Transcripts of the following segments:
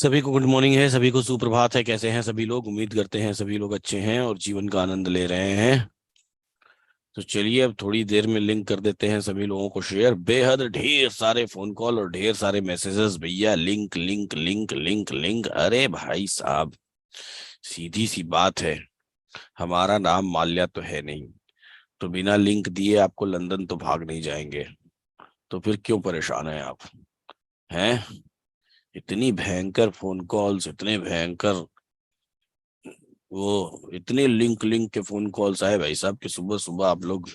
सभी को good morning है। सभी को सुप्रभात है। कैसे हैं सभी लोग? उम्मीद करते हैं सभी लोग अच्छे हैं और जीवन का आनंद ले रहे हैं। तो चलिए अब थोड़ी देर में लिंक कर देते हैं सभी लोगों को शेयर। बेहद ढेर सारे फोन कॉल और ढेर सारे मैसेजेस भैया। Link link link link link. अरे भाई साहब, सीधी सी बात है, हमारा नाम माल्या तो है नहीं, तो बिना लिंक दिए आपको लंदन तो भाग नहीं जाएंगे। तो फिर क्यों परेशान हैं आप? हैं? इतनी भयंकर फोन कॉल्स, इतने भयंकर वो इतने लिंक लिंक के फोन कॉल्स आए भाई साहब कि सुबह सुबह आप लोग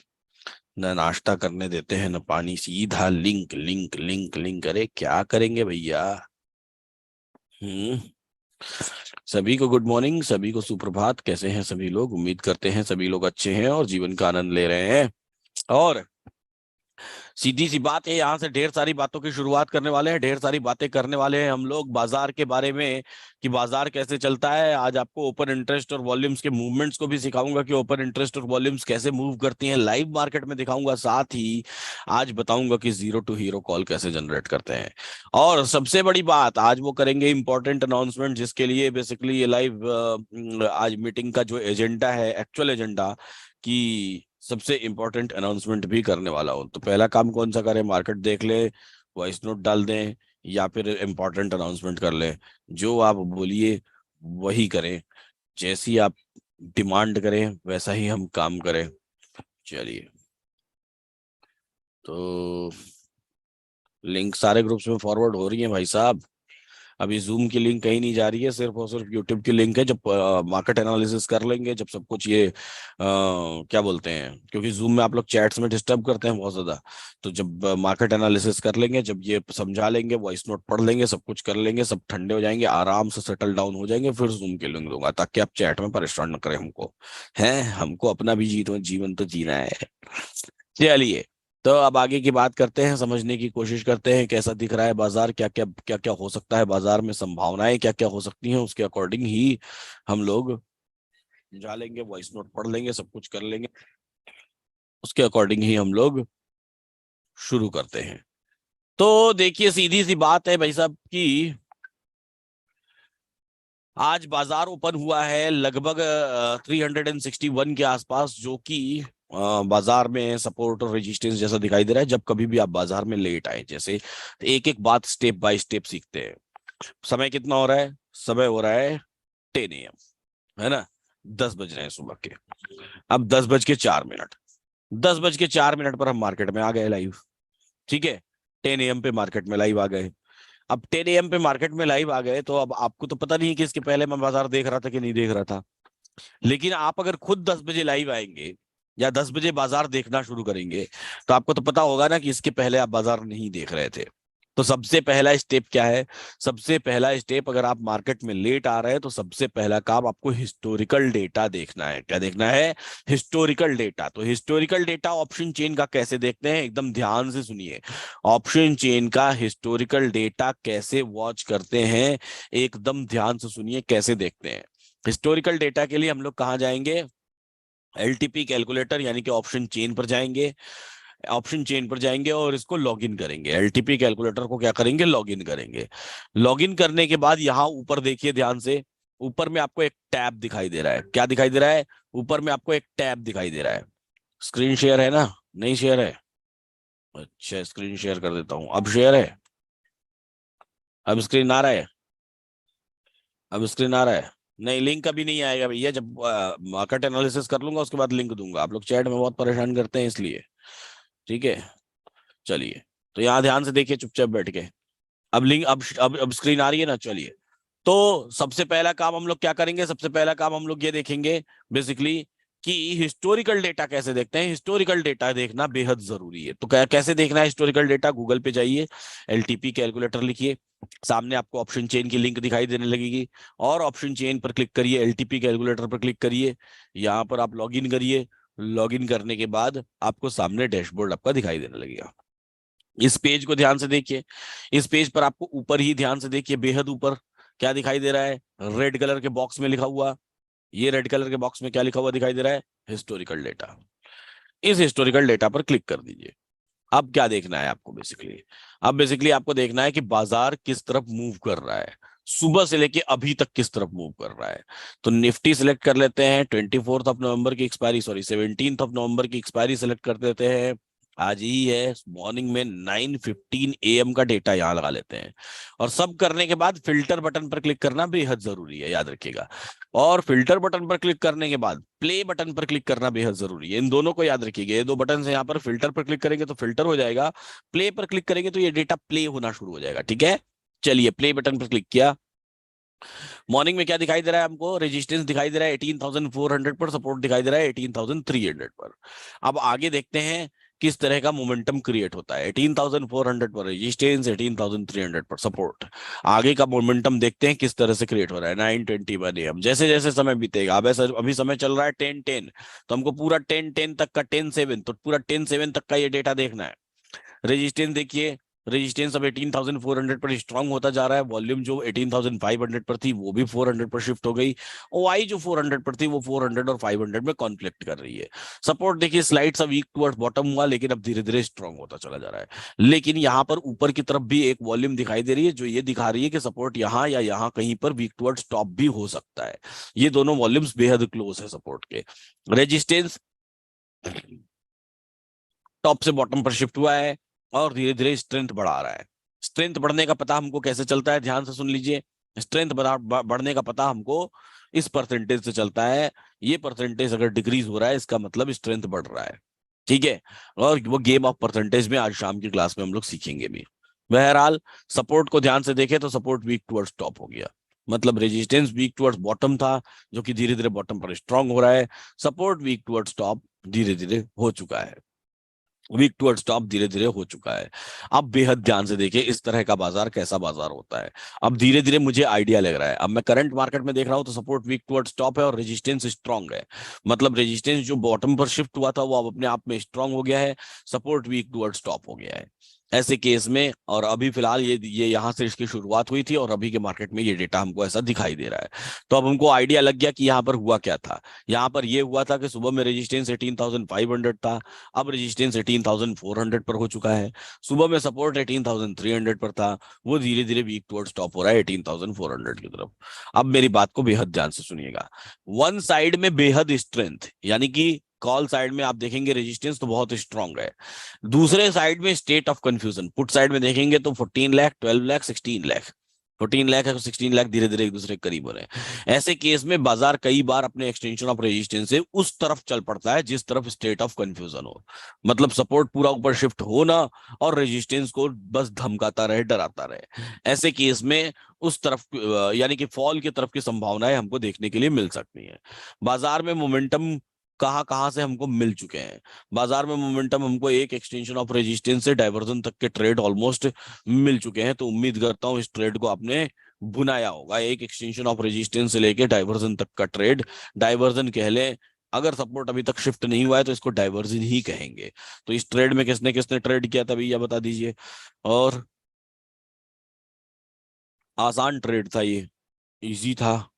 न नाश्ता करने देते हैं न पानी, सीधा लिंक लिंक लिंक लिंक। अरे क्या करेंगे भैया? हम्म। सभी को गुड मॉर्निंग, सभी को सुप्रभात। कैसे हैं सभी लोग? उम्मीद करते हैं सभी लोग अच्छे हैं और जीवन का आनंद ले रहे हैं। और सीधी सी बात है, यहाँ से ढेर सारी बातों की शुरुआत करने वाले हैं, ढेर सारी बातें करने वाले हैं हम लोग बाजार के बारे में कि बाजार कैसे चलता है। आज आपको ओपन इंटरेस्ट और वॉल्यूम्स के मूवमेंट्स को भी सिखाऊंगा कि ओपन इंटरेस्ट और वॉल्यूम्स कैसे मूव करती हैं लाइव मार्केट में, दिखाऊंगा। साथ ही आज बताऊंगा कि जीरो टू हीरो कॉल कैसे जनरेट करते हैं। और सबसे बड़ी बात, आज वो करेंगे इंपॉर्टेंट अनाउंसमेंट, जिसके लिए बेसिकली ये लाइव आज मीटिंग का जो एजेंडा है, एक्चुअल एजेंडा कि सबसे इंपॉर्टेंट अनाउंसमेंट भी करने वाला हूं। तो पहला काम कौन सा करें? मार्केट देख ले, वॉइस नोट डाल दें, या फिर इंपॉर्टेंट अनाउंसमेंट कर लें? जो आप बोलिए वही करें, जैसी आप डिमांड करें वैसा ही हम काम करें। चलिए, तो लिंक सारे ग्रुप्स में फॉरवर्ड हो रही है भाई साहब। अभी जूम की लिंक कहीं नहीं जा रही है, सिर्फ और सिर्फ यूट्यूब की लिंक है। जब मार्केट एनालिसिस कर लेंगे, जब सब कुछ ये क्या बोलते हैं, क्योंकि जूम में आप लोग चैट्स में डिस्टर्ब करते हैं बहुत ज्यादा। तो जब मार्केट एनालिसिस कर लेंगे, जब ये समझा लेंगे, वॉइस नोट पढ़ लेंगे, सब कुछ कर लेंगे, सब ठंडे हो जाएंगे, आराम से सेटल डाउन हो जाएंगे, फिर जूम की लिंक दूंगा, ताकि आप चैट में परेशान न करें हमको। है, हमको अपना भी जीवन तो जीना है। चलिए, तो अब आगे की बात करते हैं, समझने की कोशिश करते हैं कैसा दिख रहा है बाजार, क्या क्या हो सकता है बाजार में, संभावनाएं क्या क्या हो सकती हैं, उसके अकॉर्डिंग ही हम लोग जा लेंगे, वॉइस नोट पढ़ लेंगे, सब कुछ कर लेंगे, उसके अकॉर्डिंग ही हम लोग शुरू करते हैं। तो देखिए, सीधी सी बात है भाई साहब की आज बाजार ओपन हुआ है लगभग 361 के आसपास, जो कि बाजार में सपोर्ट और रेजिस्टेंस जैसा दिखाई दे रहा है। जब कभी भी आप बाजार में लेट आए, जैसे तो एक एक बात स्टेप बाय स्टेप सीखते हैं। समय कितना हो रहा है? समय हो रहा है 10 AM, है ना? 10 बज रहे हैं सुबह के। अब 10 बज के 4 मिनट, 10 बज के 4 मिनट पर हम मार्केट में आ गए लाइव। ठीक है, 10 AM पे मार्केट में लाइव आ गए। अब 10 AM पे मार्केट में लाइव आ गए, तो अब आपको तो पता नहीं कि इसके पहले मैं बाजार देख रहा था कि नहीं देख रहा था। लेकिन आप अगर खुद 10 बजे लाइव आएंगे या 10 बजे बाजार देखना शुरू करेंगे, तो आपको तो पता होगा ना कि इसके पहले आप बाजार नहीं देख रहे थे। तो सबसे पहला स्टेप क्या है? सबसे पहला स्टेप, अगर आप मार्केट में लेट आ रहे हैं तो सबसे पहला काम आपको हिस्टोरिकल डेटा देखना है। क्या देखना है? Historical data. तो हिस्टोरिकल डेटा ऑप्शन चेन का कैसे देखते हैं, एकदम ध्यान से सुनिए। ऑप्शन चेन का हिस्टोरिकल डेटा कैसे वॉच करते हैं, एकदम ध्यान से सुनिए कैसे देखते हैं। हिस्टोरिकल डेटा के लिए हम लोग कहाँ जाएंगे? एलटीपी कैलकुलेटर यानी कि ऑप्शन चेन पर जाएंगे। ऑप्शन चेन पर जाएंगे और इसको लॉगिन करेंगे। एलटीपी कैलकुलेटर को क्या करेंगे? लॉगिन करेंगे। लॉगिन करने के बाद यहाँ ऊपर देखिए ध्यान से, ऊपर में आपको एक टैब दिखाई दे रहा है। क्या दिखाई दे रहा है? ऊपर में आपको एक टैब दिखाई दे रहा है। स्क्रीन शेयर है ना? नहीं शेयर है? अच्छा, स्क्रीन शेयर कर देता हूं। अब शेयर है? अब स्क्रीन आ रहा है? अब स्क्रीन आ रहा है? नहीं, लिंक अभी नहीं आएगा भैया। जब मार्केट एनालिसिस कर लूंगा उसके बाद लिंक दूंगा। आप लोग चैट में बहुत परेशान करते हैं इसलिए। ठीक है, चलिए, तो यहाँ ध्यान से देखिए चुपचाप बैठ के। अब लिंक, अब स्क्रीन आ रही है ना? चलिए, तो सबसे पहला काम हम लोग क्या करेंगे? सबसे पहला काम हम लोग ये देखेंगे बेसिकली कि हिस्टोरिकल डेटा कैसे देखते हैं। हिस्टोरिकल डेटा देखना बेहद जरूरी है। तो कैसे देखना है हिस्टोरिकल डेटा? गूगल पे जाइए, एलटीपी कैलकुलेटर लिखिए, सामने आपको ऑप्शन चेन की लिंक दिखाई देने लगेगी, और ऑप्शन चेन पर क्लिक करिए, एलटीपी कैलकुलेटर पर क्लिक करिए, यहाँ पर आप लॉगिन करिए। लॉगिन करने के बाद आपको सामने डैशबोर्ड आपका दिखाई देने लगेगा। इस पेज को ध्यान से देखिए। इस पेज पर आपको ऊपर ही ध्यान से देखिए, बेहद ऊपर क्या दिखाई दे रहा है? रेड कलर के बॉक्स में लिखा हुआ, ये रेड कलर के बॉक्स में क्या लिखा हुआ दिखाई दे रहा है? Historical data. इस हिस्टोरिकल डेटा पर क्लिक कर दीजिए। अब क्या देखना है आपको बेसिकली? अब बेसिकली आपको देखना है कि बाजार किस तरफ मूव कर रहा है। सुबह से लेके अभी तक किस तरफ मूव कर रहा है। तो निफ्टी सिलेक्ट कर लेते हैं, 24 ऑफ नवंबर की एक्सपायरी, सॉरी 17 ऑफ नवंबर की एक्सपायरी सिलेक्ट कर देते हैं, आज ही है, मॉर्निंग में 9:15 AM का डेटा यहाँ लगा लेते हैं। और सब करने के बाद फिल्टर बटन पर क्लिक करना बेहद जरूरी है, याद रखिएगा। और फिल्टर बटन पर क्लिक करने के बाद प्ले बटन पर क्लिक करना बेहद जरूरी है, इन दोनों को याद रखिएगा। ये दो बटन है यहाँ पर, फिल्टर पर क्लिक करेंगे तो फिल्टर हो जाएगा, प्ले पर क्लिक करेंगे तो ये डेटा प्ले होना शुरू हो जाएगा, ठीक है। चलिए प्ले बटन पर क्लिक किया, मॉर्निंग में क्या दिखाई दे रहा है हमको, रेजिस्टेंस दिखाई दे रहा है 18,400 पर, सपोर्ट दिखाई दे रहा है 18,300 पर। अब आगे देखते हैं किस तरह का मोमेंटम क्रिएट होता है। 18,400 पर रेजिस्टेंस, 18,300 पर सपोर्ट। आगे का मोमेंटम देखते हैं किस तरह से क्रिएट हो रहा है। 9:21 AM, जैसे जैसे समय बीतेगा, अब अभी समय चल रहा है 10:10, तो हमको पूरा 10:10 तक का, 10:07, तो पूरा 10:07 तक का ये डेटा देखना है। रेजिस्टेंस देखिए, रेजिस्टेंस अब 18,400 पर स्ट्रांग होता जा रहा है, वॉल्यूम जो 18,500 पर थी वो भी 400 पर शिफ्ट हो गई, ओआई जो 400 पर थी वो 400 और 500 में कॉन्फ्लिक्ट कर रही है। सपोर्ट देखिए, स्लाइड सा वीक टुवर्ड्स बॉटम हुआ, लेकिन अब धीरे धीरे स्ट्रांग होता चला जा रहा है। लेकिन यहाँ पर ऊपर की तरफ भी एक वॉल्यूम दिखाई दे रही है, जो ये दिखा रही है कि सपोर्ट यहाँ या यहाँ कहीं पर वीक टुवर्ड्स टॉप भी हो सकता है। ये दोनों वॉल्यूम्स बेहद क्लोज है सपोर्ट के। रेजिस्टेंस टॉप से बॉटम पर शिफ्ट हुआ है और धीरे धीरे स्ट्रेंथ बढ़ा रहा है। स्ट्रेंथ बढ़ने का पता हमको कैसे चलता है, ध्यान से सुन लीजिए। स्ट्रेंथ बढ़ने का पता हमको इस परसेंटेज से चलता है। ये परसेंटेज अगर डिक्रीज हो रहा है, इसका मतलब स्ट्रेंथ बढ़ रहा है, ठीक है। और वो गेम ऑफ परसेंटेज में आज शाम की क्लास में हम लोग सीखेंगे भी। बहरहाल सपोर्ट को ध्यान से देखें तो सपोर्ट वीक टुवर्ड्स टॉप हो गया, मतलब रेजिस्टेंस वीक टुवर्ड्स बॉटम था, जो कि धीरे धीरे बॉटम पर स्ट्रांग हो रहा है। सपोर्ट वीक टुवर्ड्स टॉप धीरे धीरे हो चुका है, वीक टुवर्ड्स टॉप धीरे धीरे हो चुका है। अब बेहद ध्यान से देखिए इस तरह का बाजार कैसा बाजार होता है। अब धीरे धीरे मुझे आइडिया लग रहा है, अब मैं करंट मार्केट में देख रहा हूं तो सपोर्ट वीक टुवर्ड्स टॉप है और रेजिस्टेंस स्ट्रांग है, मतलब रेजिस्टेंस जो बॉटम पर शिफ्ट हुआ था वो अब अपने आप में स्ट्रांग हो गया है, सपोर्ट वीक टुवर्ड्स टॉप हो गया है। ऐसे केस में, और अभी फिलहाल ये यहाँ से इसकी शुरुआत हुई थी और अभी के मार्केट में ये डेटा हमको ऐसा दिखाई दे रहा है। तो अब हमको आइडिया लग गया कि यहाँ पर हुआ क्या था। यहाँ पर ये हुआ था कि सुबह में रेजिस्टेंस 18,500 था, अब रेजिस्टेंस 18,400 पर हो चुका है। सुबह में सपोर्ट 18,300 पर था, वो धीरे धीरे वीक टुवर्ड्स टॉप हो रहा है 18,400 की तरफ। अब मेरी बात को बेहद ध्यान से सुनिएगा। वन साइड में बेहद स्ट्रेंथ, यानी कि कॉल साइड में आप देखेंगे रेजिस्टेंस तो बहुत स्ट्रांग है। दूसरे साइड में state of confusion, put side में देखेंगे तो 14 लाख, 12 लाख, 16 लाख, 14 लाख और 16 लाख धीरे धीरे एक दूसरे के करीब हो रहे हैं। ऐसे केस में बाजार कई बार अपने एक्सटेंशन ऑफ रेजिस्टेंस से उस तरफ चल पड़ता है जिस तरफ स्टेट ऑफ कंफ्यूजन हो, मतलब सपोर्ट पूरा ऊपर शिफ्ट हो ना और रेजिस्टेंस को बस धमकाता रहे, डराता रहे। ऐसे केस में उस तरफ यानी कि फॉल की तरफ की संभावनाएं हमको देखने के लिए मिल सकती हैं। बाजार में मोमेंटम कहाँ कहाँ से हमको मिल चुके हैं। बाजार में मोमेंटम हमको एक एक्सटेंशन ऑफ रेजिस्टेंस से डाइवर्जन तक के ट्रेड ऑलमोस्ट मिल चुके हैं, तो उम्मीद करता हूं इस ट्रेड को आपने भुनाया होगा। एक एक्सटेंशन ऑफ रेजिस्टेंस से लेके डाइवर्जन तक का ट्रेड, डाइवर्जन कह लें, अगर सपोर्ट अभी तक शिफ्ट नहीं हुआ है तो इसको डाइवर्जन ही कहेंगे। तो इस ट्रेड में किसने किसने ट्रेड किया था भैया बता दीजिए। और आसान ट्रेड था ये, इजी था।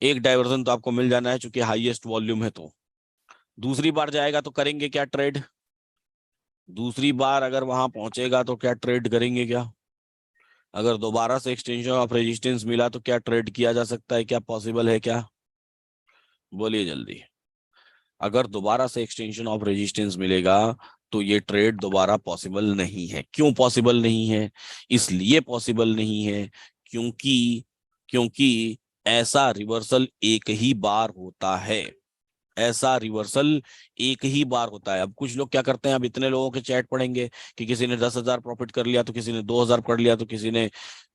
एक डाइवर्जन तो आपको मिल जाना है चूंकि हाईएस्ट वॉल्यूम है। तो दूसरी बार जाएगा तो करेंगे क्या ट्रेड, दूसरी बार अगर वहां पहुंचेगा तो क्या ट्रेड करेंगे क्या, अगर दोबारा से एक्सटेंशन ऑफ रेजिस्टेंस मिला तो क्या ट्रेड किया जा सकता है, क्या पॉसिबल है क्या, बोलिए जल्दी। अगर दोबारा से एक्सटेंशन ऑफ रेजिस्टेंस मिलेगा तो ये ट्रेड दोबारा पॉसिबल नहीं है। क्यों पॉसिबल नहीं है, इसलिए पॉसिबल नहीं है क्योंकि क्योंकि ऐसा रिवर्सल एक ही बार होता है, ऐसा रिवर्सल एक ही बार होता है। अब कुछ लोग क्या करते हैं, अब इतने लोगों के चैट पढ़ेंगे कि किसी ने 10,000 प्रॉफिट कर लिया तो किसी ने 2,000 कर लिया, तो किसी ने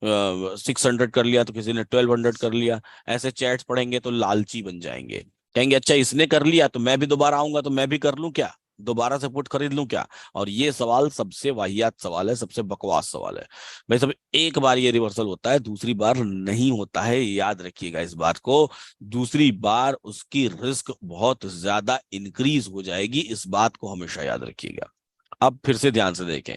600 कर लिया, तो किसी ने 1,200 कर लिया। ऐसे चैट्स पढ़ेंगे तो लालची बन जाएंगे, कहेंगे अच्छा इसने कर लिया तो मैं भी दोबारा आऊंगा तो मैं भी कर लूं क्या, दोबारा से पुट खरीद लूं क्या। और ये सवाल सबसे वाहियात सवाल है, सबसे बकवास सवाल है। भाई सब, एक बार ये रिवर्सल होता है, दूसरी बार नहीं होता है, याद रखिएगा इस बात को। दूसरी बार उसकी रिस्क बहुत ज्यादा इंक्रीज हो जाएगी, इस बात को हमेशा याद रखिएगा। अब फिर से ध्यान से देखें,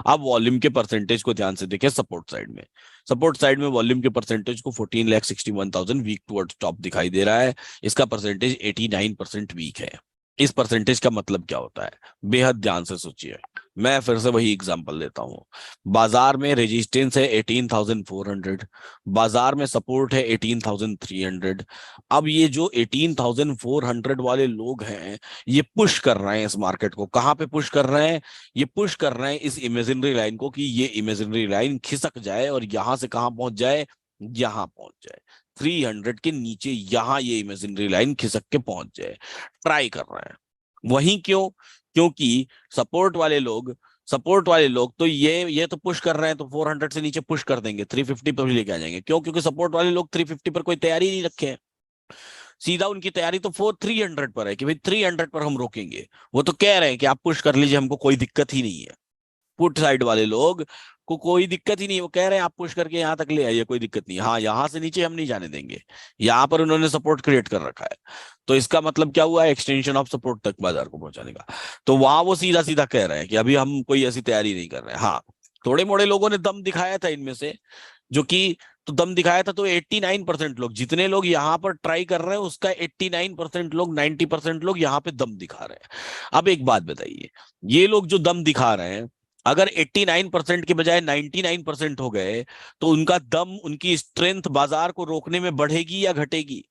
अब वॉल्यूम के परसेंटेज को ध्यान से देखें। सपोर्ट साइड में, सपोर्ट साइड में वॉल्यूम के परसेंटेज को 14,61,000 वीक टुवर्ड्स टॉप दिखाई दे रहा है। इसका परसेंटेज 89% वीक है। इस परसेंटेज का मतलब क्या होता है, बेहद ध्यान से सोचिए। मैं फिर से वही एग्जांपल देता हूँ। बाजार में रेजिस्टेंस है 18,400, बाजार में सपोर्ट है 18,300। अब ये जो 18,400 वाले लोग हैं, ये पुश कर रहे हैं इस मार्केट को। कहाँ पे पुश कर रहे हैं? ये पुश कर रहे हैं इस इमेजिनरी लाइन को, कि ये इमेजिनरी लाइन खिसक जाए और यहां से कहाँ पहुंच जाए, यहां पहुंच जाए 300 के नीचे, यहां ये इमेजिनरी लाइन खिसक के पहुंच जाए। ट्राई कर रहे हैं। वहीं क्यों? क्योंकि सपोर्ट वाले लोग सपोर्ट वाले लोग तो ये तो पुश कर रहे हैं, तो 400 से नीचे पुश कर देंगे, 350 पर भी लेके आ जाएंगे। क्यों? क्योंकि सपोर्ट वाले लोग 350 पर कोई तैयारी नहीं रखे हैं। सीधा उनकी तैयारी तो 300 पर है कि भाई 300 पर हम रोकेंगे। वो तो कह रहे हैं कि आप पुश कर लीजिए, हमको कोई दिक्कत ही नहीं है। पुट साइड वाले लोग को कोई दिक्कत ही नहीं, वो कह रहे हैं आप पुश करके यहां तक ले आइए, कोई दिक्कत नहीं। हाँ, यहां से नीचे हम नहीं जाने देंगे। यहां पर उन्होंने सपोर्ट क्रिएट कर रखा है, तो इसका मतलब क्या हुआ? एक्सटेंशन ऑफ सपोर्ट तक बाजार को पहुंचाने का। तो वहां वो सीधा सीधा कह रहे हैं कि अभी हम कोई ऐसी तैयारी नहीं कर रहे हैं। हाँ, थोड़े मोड़े लोगों ने दम दिखाया था इनमें से, जो कि तो दम दिखाया था। तो 89% लोग, जितने लोग यहाँ पर ट्राई कर रहे हैं उसका 89% लोग, 90% लोग यहाँ पे दम दिखा रहे हैं। अब एक बात बताइए, ये लोग जो दम दिखा रहे हैं, अगर 89% के बजाय 99% हो गए, तो उनका दम, उनकी स्ट्रेंथ बाजार को रोकने में बढ़ेगी या घटेगी?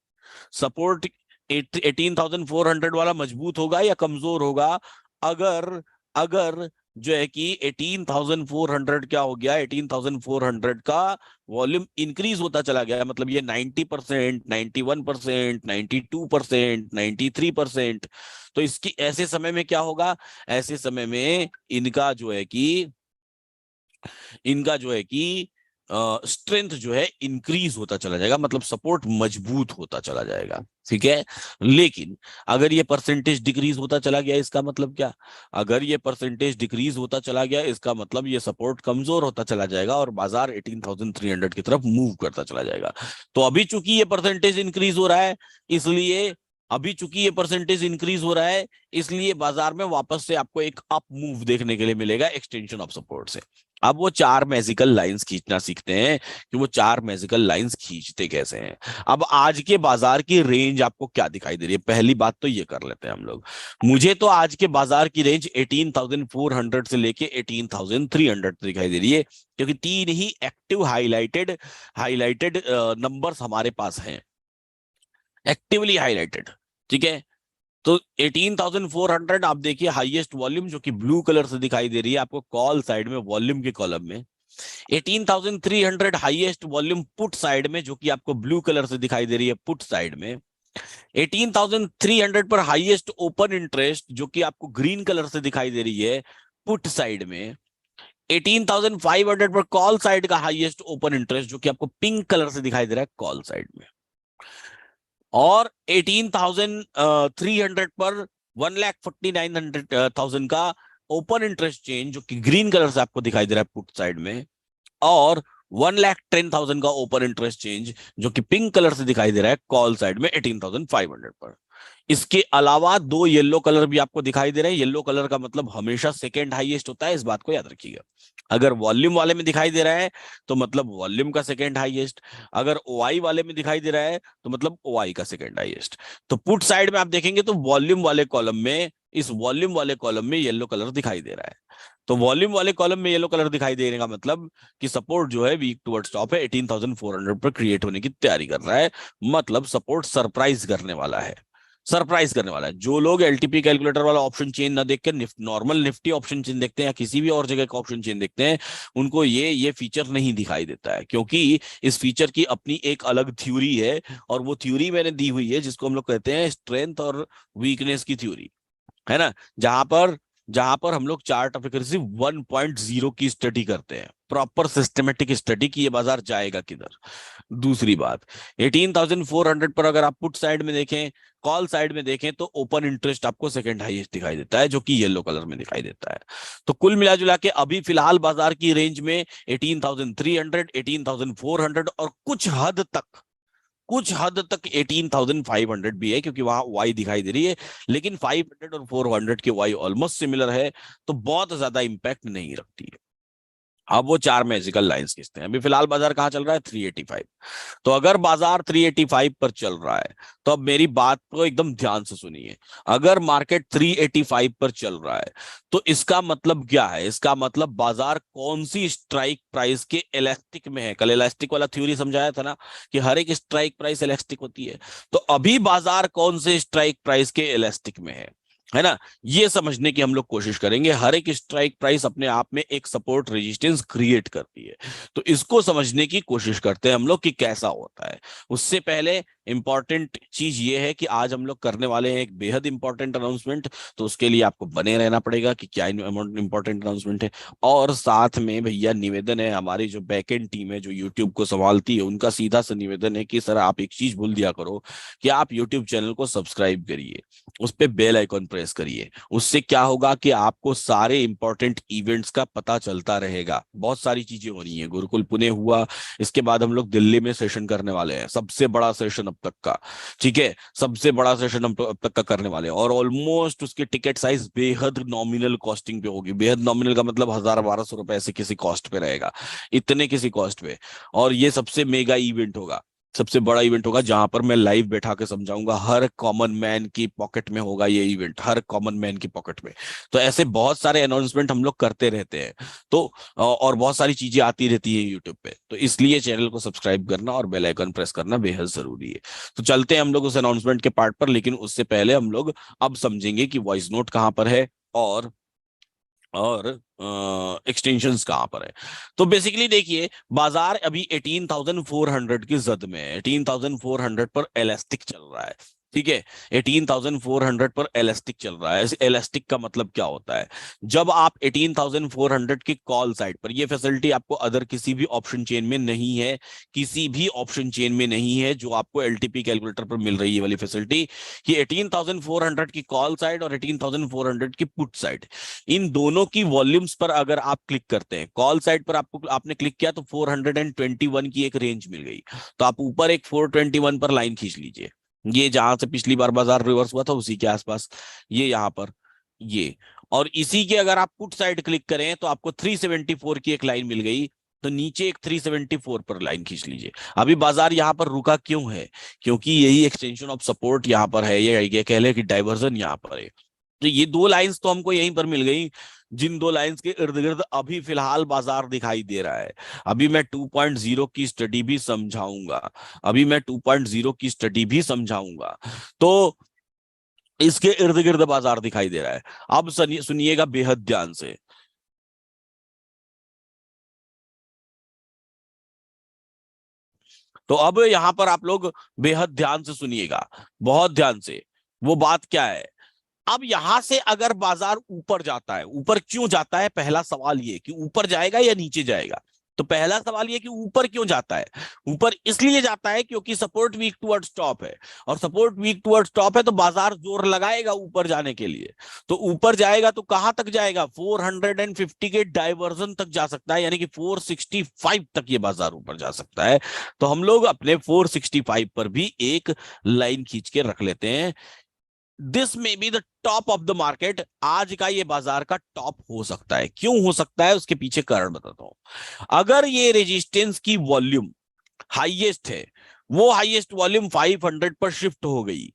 सपोर्ट 18,400 वाला मजबूत होगा या कमजोर होगा? अगर अगर जो है कि 18,400 क्या हो गया, 18,400 का वॉल्यूम इंक्रीज होता चला गया, मतलब ये 90%, 91%, 92%, 93%। तो इसकी ऐसे समय में क्या होगा? ऐसे समय में इनका जो है कि स्ट्रेंथ जो है इंक्रीज होता चला जाएगा, मतलब सपोर्ट मजबूत होता चला जाएगा। ठीक है। लेकिन अगर ये परसेंटेज डिक्रीज होता चला गया, इसका मतलब क्या? अगर ये परसेंटेज डिक्रीज होता चला गया, इसका मतलब ये सपोर्ट कमजोर होता चला जाएगा और बाजार 18,300 की तरफ मूव करता चला जाएगा। तो अभी चूंकि ये परसेंटेज इंक्रीज हो रहा है, इसलिए अभी चूंकि ये परसेंटेज इंक्रीज हो रहा है, इसलिए बाजार में वापस से आपको एक अप मूव देखने के लिए मिलेगा एक्सटेंशन ऑफ सपोर्ट से। अब वो चार मैजिकल लाइंस खींचना सीखते हैं कि वो चार मैजिकल लाइंस खींचते कैसे हैं। अब आज के बाजार की रेंज आपको क्या दिखाई दे रही है? पहली बात तो ये कर लेते हैं हम लोग। मुझे तो आज के बाजार की रेंज 18,400 से लेके 18,300 दिखाई दे रही है, क्योंकि तीन ही एक्टिव हाईलाइटेड हाईलाइटेड नंबर्स हमारे पास हैं, एक्टिवली हाईलाइटेड। ठीक है। तो 18,400 आप देखिए, हाईएस्ट वॉल्यूम जो कि ब्लू कलर से दिखाई दे रही है आपको कॉल साइड में, वॉल्यूम के कॉलम में। 18,300 हाईएस्ट वॉल्यूम पुट साइड में, जो कि आपको ब्लू कलर से दिखाई दे रही है पुट साइड में। 18,300 पर हाईएस्ट ओपन इंटरेस्ट, जो कि आपको ग्रीन कलर से दिखाई दे रही है पुट साइड में। 18,500 पर कॉल साइड का हाईएस्ट ओपन इंटरेस्ट, जो कि आपको पिंक कलर से दिखाई दे रहा है कॉल साइड में। और 18,300 पर 1,49,000 का ओपन इंटरेस्ट चेंज, जो कि ग्रीन कलर से आपको दिखाई दे रहा है पुट साइड में। और 1,10,000 का ओपन इंटरेस्ट चेंज, जो कि पिंक कलर से दिखाई दे रहा है कॉल साइड में 18,500 पर। इसके अलावा दो येलो कलर भी आपको दिखाई दे रहे हैं। येलो कलर का मतलब हमेशा सेकेंड हाईएस्ट होता है, इस बात को याद रखिएगा। अगर वॉल्यूम वाले में दिखाई दे रहा है तो मतलब वॉल्यूम का सेकेंड हाईएस्ट, अगर ओआई वाले में दिखाई दे रहा है तो मतलब ओआई का सेकेंड हाईएस्ट। तो पुट साइड में आप देखेंगे तो वॉल्यूम वाले कॉलम में, इस वॉल्यूम वाले कॉलम में येलो कलर दिखाई दे रहा है। तो वॉल्यूम वाले कॉलम में येलो कलर दिखाई देने का मतलब कि सपोर्ट जो है वीक टुवर्ड्स टॉप है, 18,400 पर क्रिएट होने की तैयारी कर रहा है। मतलब सपोर्ट सरप्राइज करने वाला है, सरप्राइज करने वाला है। जो लोग एलटीपी कैलकुलेटर वाला ऑप्शन चेन ना देख के नॉर्मल निफ्टी ऑप्शन चेन देखते हैं या किसी भी और जगह का ऑप्शन चेन देखते हैं, उनको ये फीचर नहीं दिखाई देता है, क्योंकि इस फीचर की अपनी एक अलग थ्योरी है। और वो थ्योरी मैंने दी हुई है, जिसको हम लोग कहते हैं स्ट्रेंथ और वीकनेस की थ्योरी, है ना। जहां पर हम लोग चार्ट ऑफ एक्यूरेसी 1.0 की स्टडी करते हैं, प्रॉपर सिस्टमेटिक स्टडी की ये बाजार जाएगा किधर। दूसरी बात, 18,400 पर अगर आप पुट साइड में देखें, कॉल साइड में देखें, तो ओपन इंटरेस्ट आपको सेकंड हाईएस्ट दिखाई देता है, जो कि येलो कलर में दिखाई देता है। तो कुल मिला जुला के अभी फिलहाल बाजार की रेंज में 18,300, 18,400 और कुछ हद तक 18,500 भी है, क्योंकि वहां वाई दिखाई दे रही है। लेकिन 500 और 400 की वाई ऑलमोस्ट सिमिलर है, तो बहुत ज्यादा इंपैक्ट नहीं रखती है। अब वो 4 मैजिकल लाइंस खींचते हैं। अभी फिलहाल बाजार कहाँ चल रहा है, 385। तो अगर बाजार 385 पर चल रहा है तो अब मेरी बात को एकदम ध्यान से सुनिए। अगर मार्केट 385 पर चल रहा है तो इसका मतलब क्या है, इसका मतलब बाजार कौन सी स्ट्राइक प्राइस के इलास्टिक में है। कल इलास्टिक वाला थ्योरी समझाया था ना कि हर एक स्ट्राइक प्राइस इलास्टिक होती है। तो अभी बाजार कौन से स्ट्राइक प्राइस के इलास्टिक में है ना, ये समझने की हम लोग कोशिश करेंगे। हर एक स्ट्राइक प्राइस अपने आप में एक सपोर्ट रेजिस्टेंस क्रिएट करती है। तो इसको समझने की कोशिश करते हैं हम लोग कि कैसा होता है। उससे पहले इंपॉर्टेंट चीज ये है कि आज हम लोग करने वाले हैं एक बेहद इंपॉर्टेंट अनाउंसमेंट। तो उसके लिए आपको बने रहना पड़ेगा कि क्या इंपॉर्टेंट अनाउंसमेंट है। और साथ में भैया निवेदन है, हमारी जो बैकएंड टीम है जो यूट्यूब को संभालती है, उनका सीधा सा निवेदन है कि सर आप एक चीज भूल दिया करो कि आप यूट्यूब चैनल को सब्सक्राइब करिए, उस पे बेल आइकॉन प्रेस करिए। उससे क्या होगा कि आपको सारे इंपॉर्टेंट इवेंट्स का पता चलता रहेगा। बहुत सारी चीजें हो रही हैं, गुरुकुल पुणे हुआ, इसके बाद हम लोग दिल्ली में सेशन करने वाले हैं, सबसे बड़ा सेशन अब तक का। ठीक है, सबसे बड़ा सेशन हम अब तक का करने वाले हैं। और ऑलमोस्ट उसकी टिकट साइज बेहद नॉमिनल कॉस्टिंग पे होगी। बेहद नॉमिनल का मतलब 1000-1200 रुपए ऐसे किसी कॉस्ट पे रहेगा, इतने किसी कॉस्ट पे। और ये सबसे मेगा इवेंट होगा, सबसे बड़ा इवेंट होगा, जहां पर मैं लाइव बैठा के समझाऊंगा। हर कॉमन मैन की पॉकेट में होगा ये इवेंट, हर कॉमन मैन की पॉकेट में। तो ऐसे बहुत सारे अनाउंसमेंट हम लोग करते रहते हैं। तो और बहुत सारी चीजें आती रहती है यूट्यूब पे, तो इसलिए चैनल को सब्सक्राइब करना और बेल आइकन प्रेस करना बेहद जरूरी है। तो चलते हैं हम लोग उस अनाउंसमेंट के पार्ट पर, लेकिन उससे पहले हम लोग अब समझेंगे कि वॉइस नोट कहाँ पर है और और एक्सटेंशंस कहाँ पर है। तो बेसिकली देखिए, बाजार अभी 18,400 की जद में है। 18,400 पर इलास्टिक चल रहा है। ठीक है, 18,400 पर इलास्टिक चल रहा है। इलास्टिक का मतलब क्या होता है, जब आप 18,400 की कॉल साइड पर, ये फैसिलिटी आपको अदर किसी भी ऑप्शन चेन में नहीं है, किसी भी ऑप्शन चेन में नहीं है जो आपको एलटीपी कैलकुलेटर पर मिल रही है वाली फैसिलिटी, कि 18,400 की कॉल साइड और 18,400 की पुट साइड, इन दोनों की वॉल्यूम्स पर अगर आप क्लिक करते हैं, कॉल साइड पर आपको आपने क्लिक किया तो 421 की एक रेंज मिल गई। तो आप ऊपर एक 421 पर लाइन खींच लीजिए, ये जहां से पिछली बार बाजार रिवर्स हुआ था उसी के आसपास, ये यहां पर, ये। और इसी के अगर आप पुट साइड क्लिक करें तो आपको 374 की एक लाइन मिल गई। तो नीचे एक 374 पर लाइन खींच लीजिए। अभी बाजार यहां पर रुका क्यों है, क्योंकि यही एक्सटेंशन ऑफ सपोर्ट यहां पर है, ये कह ले कि डाइवर्जन यहां पर है। तो ये दो लाइंस तो हमको यहीं पर मिल गई, जिन दो लाइंस के इर्द गिर्द अभी फिलहाल बाजार दिखाई दे रहा है। अभी मैं 2.0 की स्टडी भी समझाऊंगा, अभी मैं 2.0 की स्टडी भी समझाऊंगा। तो इसके इर्द गिर्द बाजार दिखाई दे रहा है। अब सुनिएगा बेहद ध्यान से। तो अब यहां पर आप लोग बेहद ध्यान से सुनिएगा, बहुत ध्यान से। वो बात क्या है, अब यहां से अगर बाजार ऊपर जाता है, ऊपर क्यों जाता है, पहला सवाल ये कि ऊपर जाएगा या नीचे जाएगा। तो पहला सवाल ये कि ऊपर क्यों जाता है। ऊपर इसलिए जाता है क्योंकि सपोर्ट वीक टुवर्ड्स टॉप है, और सपोर्ट वीक टुवर्ड्स टॉप है तो बाजार जोर लगाएगा ऊपर जाने के लिए। तो ऊपर जाएगा तो कहां तक जाएगा, 450 के डाइवर्जन तक जा सकता है, यानी कि 465 तक ये बाजार ऊपर जा सकता है। तो हम लोग अपने 465 पर भी एक लाइन खींच के रख लेते हैं। दिस में be the top of the market, आज का ये बाजार का टॉप हो सकता है। क्यों हो सकता है, उसके पीछे कारण बताता हूं। अगर ये रेजिस्टेंस की वॉल्यूम हाईएस्ट है, वो हाईएस्ट वॉल्यूम 500 पर शिफ्ट हो गई,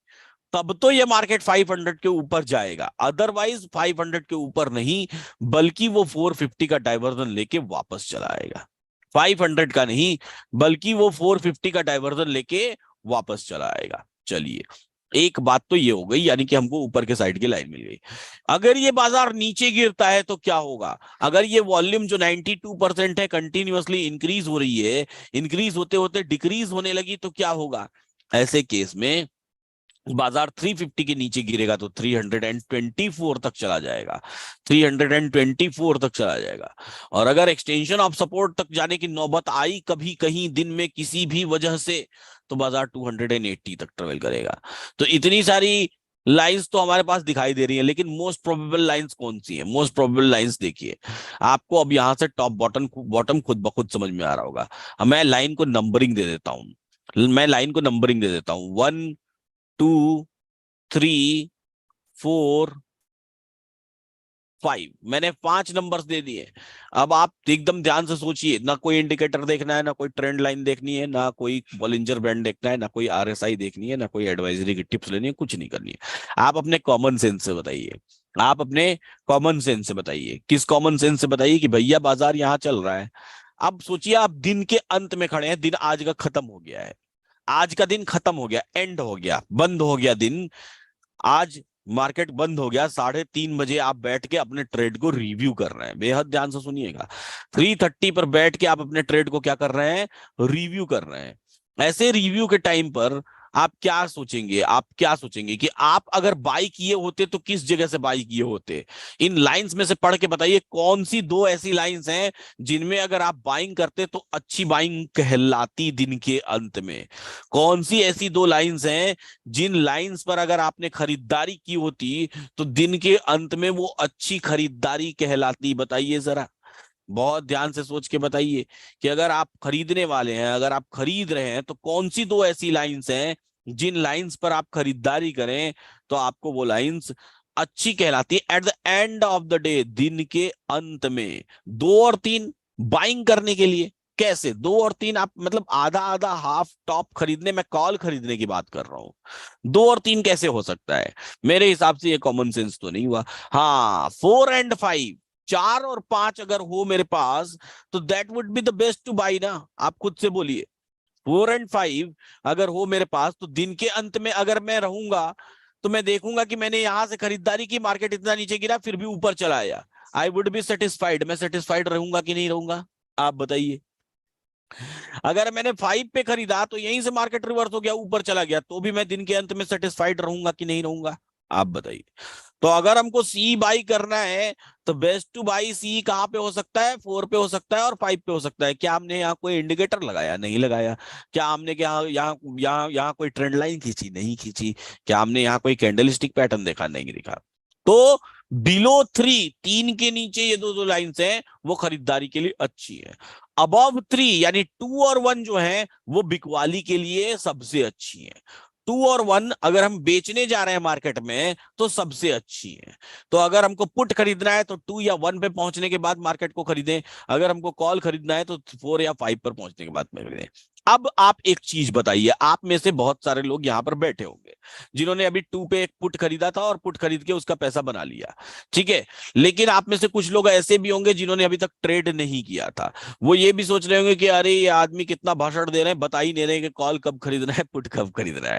तब तो ये मार्केट 500 के ऊपर जाएगा। अदरवाइज 500 के ऊपर नहीं, बल्कि वो 450 का डाइवर्जन लेके वापस चला आएगा। 500 का नहीं, बल्कि वो 450 का डाइवर्जन लेके वापस चला आएगा। चलिए, एक बात तो ये हो गई, यानी कि हमको ऊपर के साइड की लाइन मिल गई। अगर ये बाजार नीचे गिरता है तो क्या होगा, अगर ये वॉल्यूम जो 92% है कंटिन्यूअसली इंक्रीज हो रही है, इंक्रीज होते होते डिक्रीज होने लगी, तो क्या होगा। ऐसे केस में बाजार 350 के नीचे गिरेगा तो 324 तक चला जाएगा, 324 तक चला जाएगा। और अगर एक्सटेंशन ऑफ सपोर्ट तक जाने की नौबत आई कभी कहीं दिन में किसी भी वजह से, तो बाजार 280 तक ट्रेवल करेगा। तो इतनी सारी लाइंस तो हमारे पास दिखाई दे रही है, लेकिन मोस्ट प्रोबेबल लाइंस कौन सी है, मोस्ट प्रोबेबल लाइंस देखिए। आपको अब यहां से टॉप बॉटम बॉटम खुद ब खुद समझ में आ रहा होगा। अब मैं लाइन को नंबरिंग दे देता हूं, मैं लाइन को नंबरिंग दे देता हूं, 1, 2, 3, 4, 5, मैंने 5 नंबर्स दे दिए। अब आप एकदम ध्यान से सोचिए, ना कोई इंडिकेटर देखना है, ना कोई ट्रेंड लाइन देखनी है, ना कोई बॉलिंजर बैंड देखना है, ना कोई आरएसआई देखनी है, ना कोई एडवाइजरी की टिप्स लेनी है, कुछ नहीं करनी है। आप अपने कॉमन सेंस से बताइए, आप अपने कॉमन सेंस से बताइए। किस कॉमन सेंस से बताइए कि भैया बाजार यहाँ चल रहा है। अब सोचिए आप दिन के अंत में खड़े हैं, दिन आज का खत्म हो गया है, आज का दिन खत्म हो गया, एंड हो गया, बंद हो गया दिन। आज मार्केट बंद हो गया, 3:30 बजे आप बैठ के अपने ट्रेड को रिव्यू कर रहे हैं। बेहद ध्यान से सुनिएगा, 3:30 पर बैठ के आप अपने ट्रेड को क्या कर रहे हैं, रिव्यू कर रहे हैं। ऐसे रिव्यू के टाइम पर आप क्या सोचेंगे, आप क्या सोचेंगे कि आप अगर बाई किए होते तो किस जगह से बाई किए होते। इन लाइंस में से पढ़ के बताइए कौन सी दो ऐसी लाइंस हैं जिनमें अगर आप बाइंग करते तो अच्छी बाइंग कहलाती दिन के अंत में। कौन सी ऐसी दो लाइंस हैं जिन लाइंस पर अगर आपने खरीदारी की होती तो दिन के अंत में वो अच्छी खरीदारी कहलाती, बताइए जरा। बहुत ध्यान से सोच के बताइए कि अगर आप खरीदने वाले हैं, अगर आप खरीद रहे हैं, तो कौन सी दो ऐसी लाइंस हैं जिन लाइंस पर आप खरीदारी करें तो आपको वो लाइंस अच्छी कहलाती है at the end of the day, दिन के अंत में। 2 और 3 बाइंग करने के लिए कैसे, 2 और 3 आप मतलब आधा आधा हाफ टॉप खरीदने, में कॉल खरीदने की बात कर रहा हूं। 2 और 3 कैसे हो सकता है, मेरे हिसाब से ये कॉमन सेंस तो नहीं हुआ। हाँ, 4 एंड 5, 4 और 5 अगर हो मेरे पास तो that would be the best two by ना। आप खुद से बोलिए, 4 एंड 5 अगर हो मेरे पास तो दिन के अंत में अगर मैं रहूंगा तो मैं देखूंगा कि मैंने यहां से खरीदारी की, मार्केट इतना नीचे गिरा फिर भी ऊपर चला आया, आई वुड बी सेटिस्फाइड। मैं सेटिस्फाइड रहूंगा कि नहीं रहूंगा, आप बताइए। अगर मैंने 5 पे खरीदा तो यहीं से मार्केट रिवर्स हो गया, ऊपर चला गया, तो भी मैं दिन के अंत में सेटिस्फाइड रहूंगा कि नहीं रहूंगा, आप बताइए। तो अगर हमको सी बाई करना है तो बेस्ट टू बाई सी कहां पे हो सकता है, 4 पे हो सकता है और 5 पे हो सकता है। क्या हमने यहाँ कोई इंडिकेटर लगाया, नहीं लगाया। क्या हमने क्या यहाँ यहाँ यहाँ कोई ट्रेंड लाइन खींची, नहीं खींची। क्या हमने यहाँ कोई कैंडलस्टिक पैटर्न देखा, नहीं दिखा। तो बिलो 3 के नीचे ये दो दो लाइंस हैं वो खरीदारी के लिए अच्छी है। अबव 3 यानी 2 और 1 जो है वो बिकवाली के लिए सबसे अच्छी है। 2 और 1 अगर हम बेचने जा रहे हैं मार्केट में तो सबसे अच्छी है। तो अगर हमको पुट खरीदना है तो 2 या 1 पे पहुंचने के बाद मार्केट को खरीदें, अगर हमको कॉल खरीदना है तो 4 या 5 पर पहुंचने के बाद में खरीदें। अब आप एक चीज बताइए, आप में से बहुत सारे लोग यहां पर बैठे होंगे जिन्होंने अभी 2 पे एक पुट खरीदा था और पुट खरीद के उसका पैसा बना लिया, ठीक है। लेकिन आप में से कुछ लोग ऐसे भी होंगे जिन्होंने अभी तक ट्रेड नहीं किया था। वो ये भी सोच रहे होंगे कि अरे ये आदमी कितना भाषण दे रहे हैं, बता ही नहीं रहे कि कॉल कब खरीदना है, पुट कब खरीदना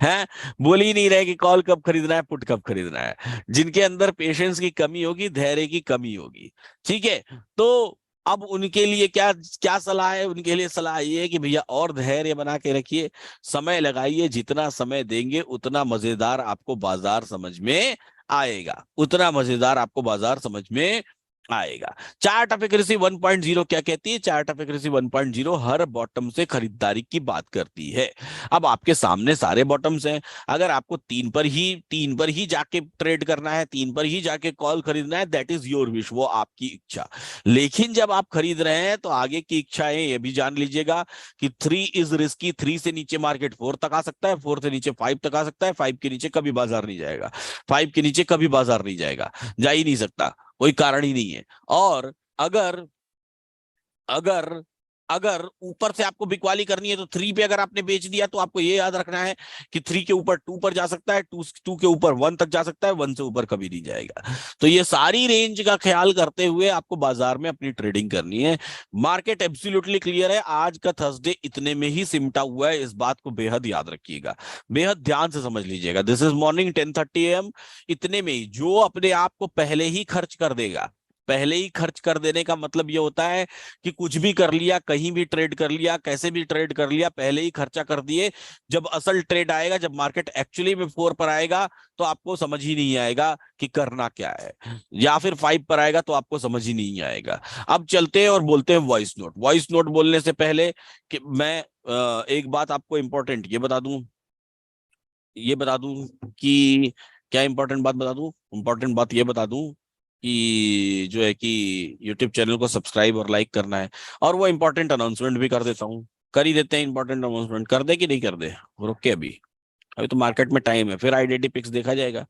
है, बोल ही नहीं रहे कि कॉल कब खरीदना है, पुट कब खरीदना है। जिनके अंदर पेशेंस की कमी होगी, धैर्य की कमी होगी, ठीक है। तो अब उनके लिए क्या क्या सलाह है, उनके लिए सलाह ये है कि भैया और धैर्य बना के रखिए, समय लगाइए, जितना समय देंगे उतना मजेदार आपको बाजार समझ में आएगा, उतना मजेदार आपको बाजार समझ में आएगा। चार्ट ऑफ एक्यूरेसी 1.0 क्या कहती है, chart of accuracy 1.0 her bottom से खरीदारी की बात करती है। अब आपके सामने सारे बॉटम्स हैं, अगर आपको 3 पर ही जाके ट्रेड करना है, 3 पर ही जाके कॉल खरीदना है, दैट इज योर विश, वो आपकी इच्छा। लेकिन जब आप खरीद रहे हैं तो आगे की इच्छाएं ये भी जान लीजिएगा कि 3 इज रिस्की, 3 से नीचे मार्केट 4 तक आ सकता है, 4 से नीचे 5 तक आ सकता है, 5 के नीचे कभी बाजार नहीं जाएगा, 5 के नीचे कभी बाजार नहीं जाएगा, जा ही नहीं सकता, कोई कारण ही नहीं है। और अगर अगर अगर ऊपर से आपको बिकवाली करनी है तो 3 पे अगर आपने बेच दिया तो आपको ये याद रखना है कि 3 के ऊपर 2 पर जा सकता है, 2 के ऊपर 1 तक जा सकता है, 1 से ऊपर कभी नहीं जाएगा। तो ये सारी रेंज का ख्याल करते हुए आपको बाजार में अपनी ट्रेडिंग करनी है। मार्केट एब्सोल्युटली क्लियर है, आज का थर्सडे इतने में ही सिमटा हुआ है, इस बात को बेहद याद रखिएगा, बेहद ध्यान से समझ लीजिएगा। दिस इज मॉर्निंग 10:30 AM, इतने में ही जो अपने आप को पहले ही खर्च कर देगा, पहले ही खर्च कर देने का मतलब ये होता है कि कुछ भी कर लिया, कहीं भी ट्रेड कर लिया, कैसे भी ट्रेड कर लिया, पहले ही खर्चा कर दिए। जब असल ट्रेड आएगा, जब मार्केट एक्चुअली में 4 पर आएगा तो आपको समझ ही नहीं आएगा कि करना क्या है, या फिर 5 पर आएगा तो आपको समझ ही नहीं आएगा। अब चलते हैं और बोलते हैं वॉइस नोट। वॉइस नोट बोलने से पहले कि मैं एक बात आपको इंपॉर्टेंट ये बता दूं कि क्या इंपॉर्टेंट बात बता दूं, इंपॉर्टेंट बात ये बता दूं कि जो है कि यूट्यूब चैनल को सब्सक्राइब और लाइक करना है। और वो इंपॉर्टेंट अनाउंसमेंट भी कर देता हूँ, कर ही देते हैं, इंपॉर्टेंट अनाउंसमेंट कर दे कि नहीं कर दे, रुक के अभी, अभी तो मार्केट में टाइम है, फिर आइडेंटिटी पिक्स देखा जाएगा।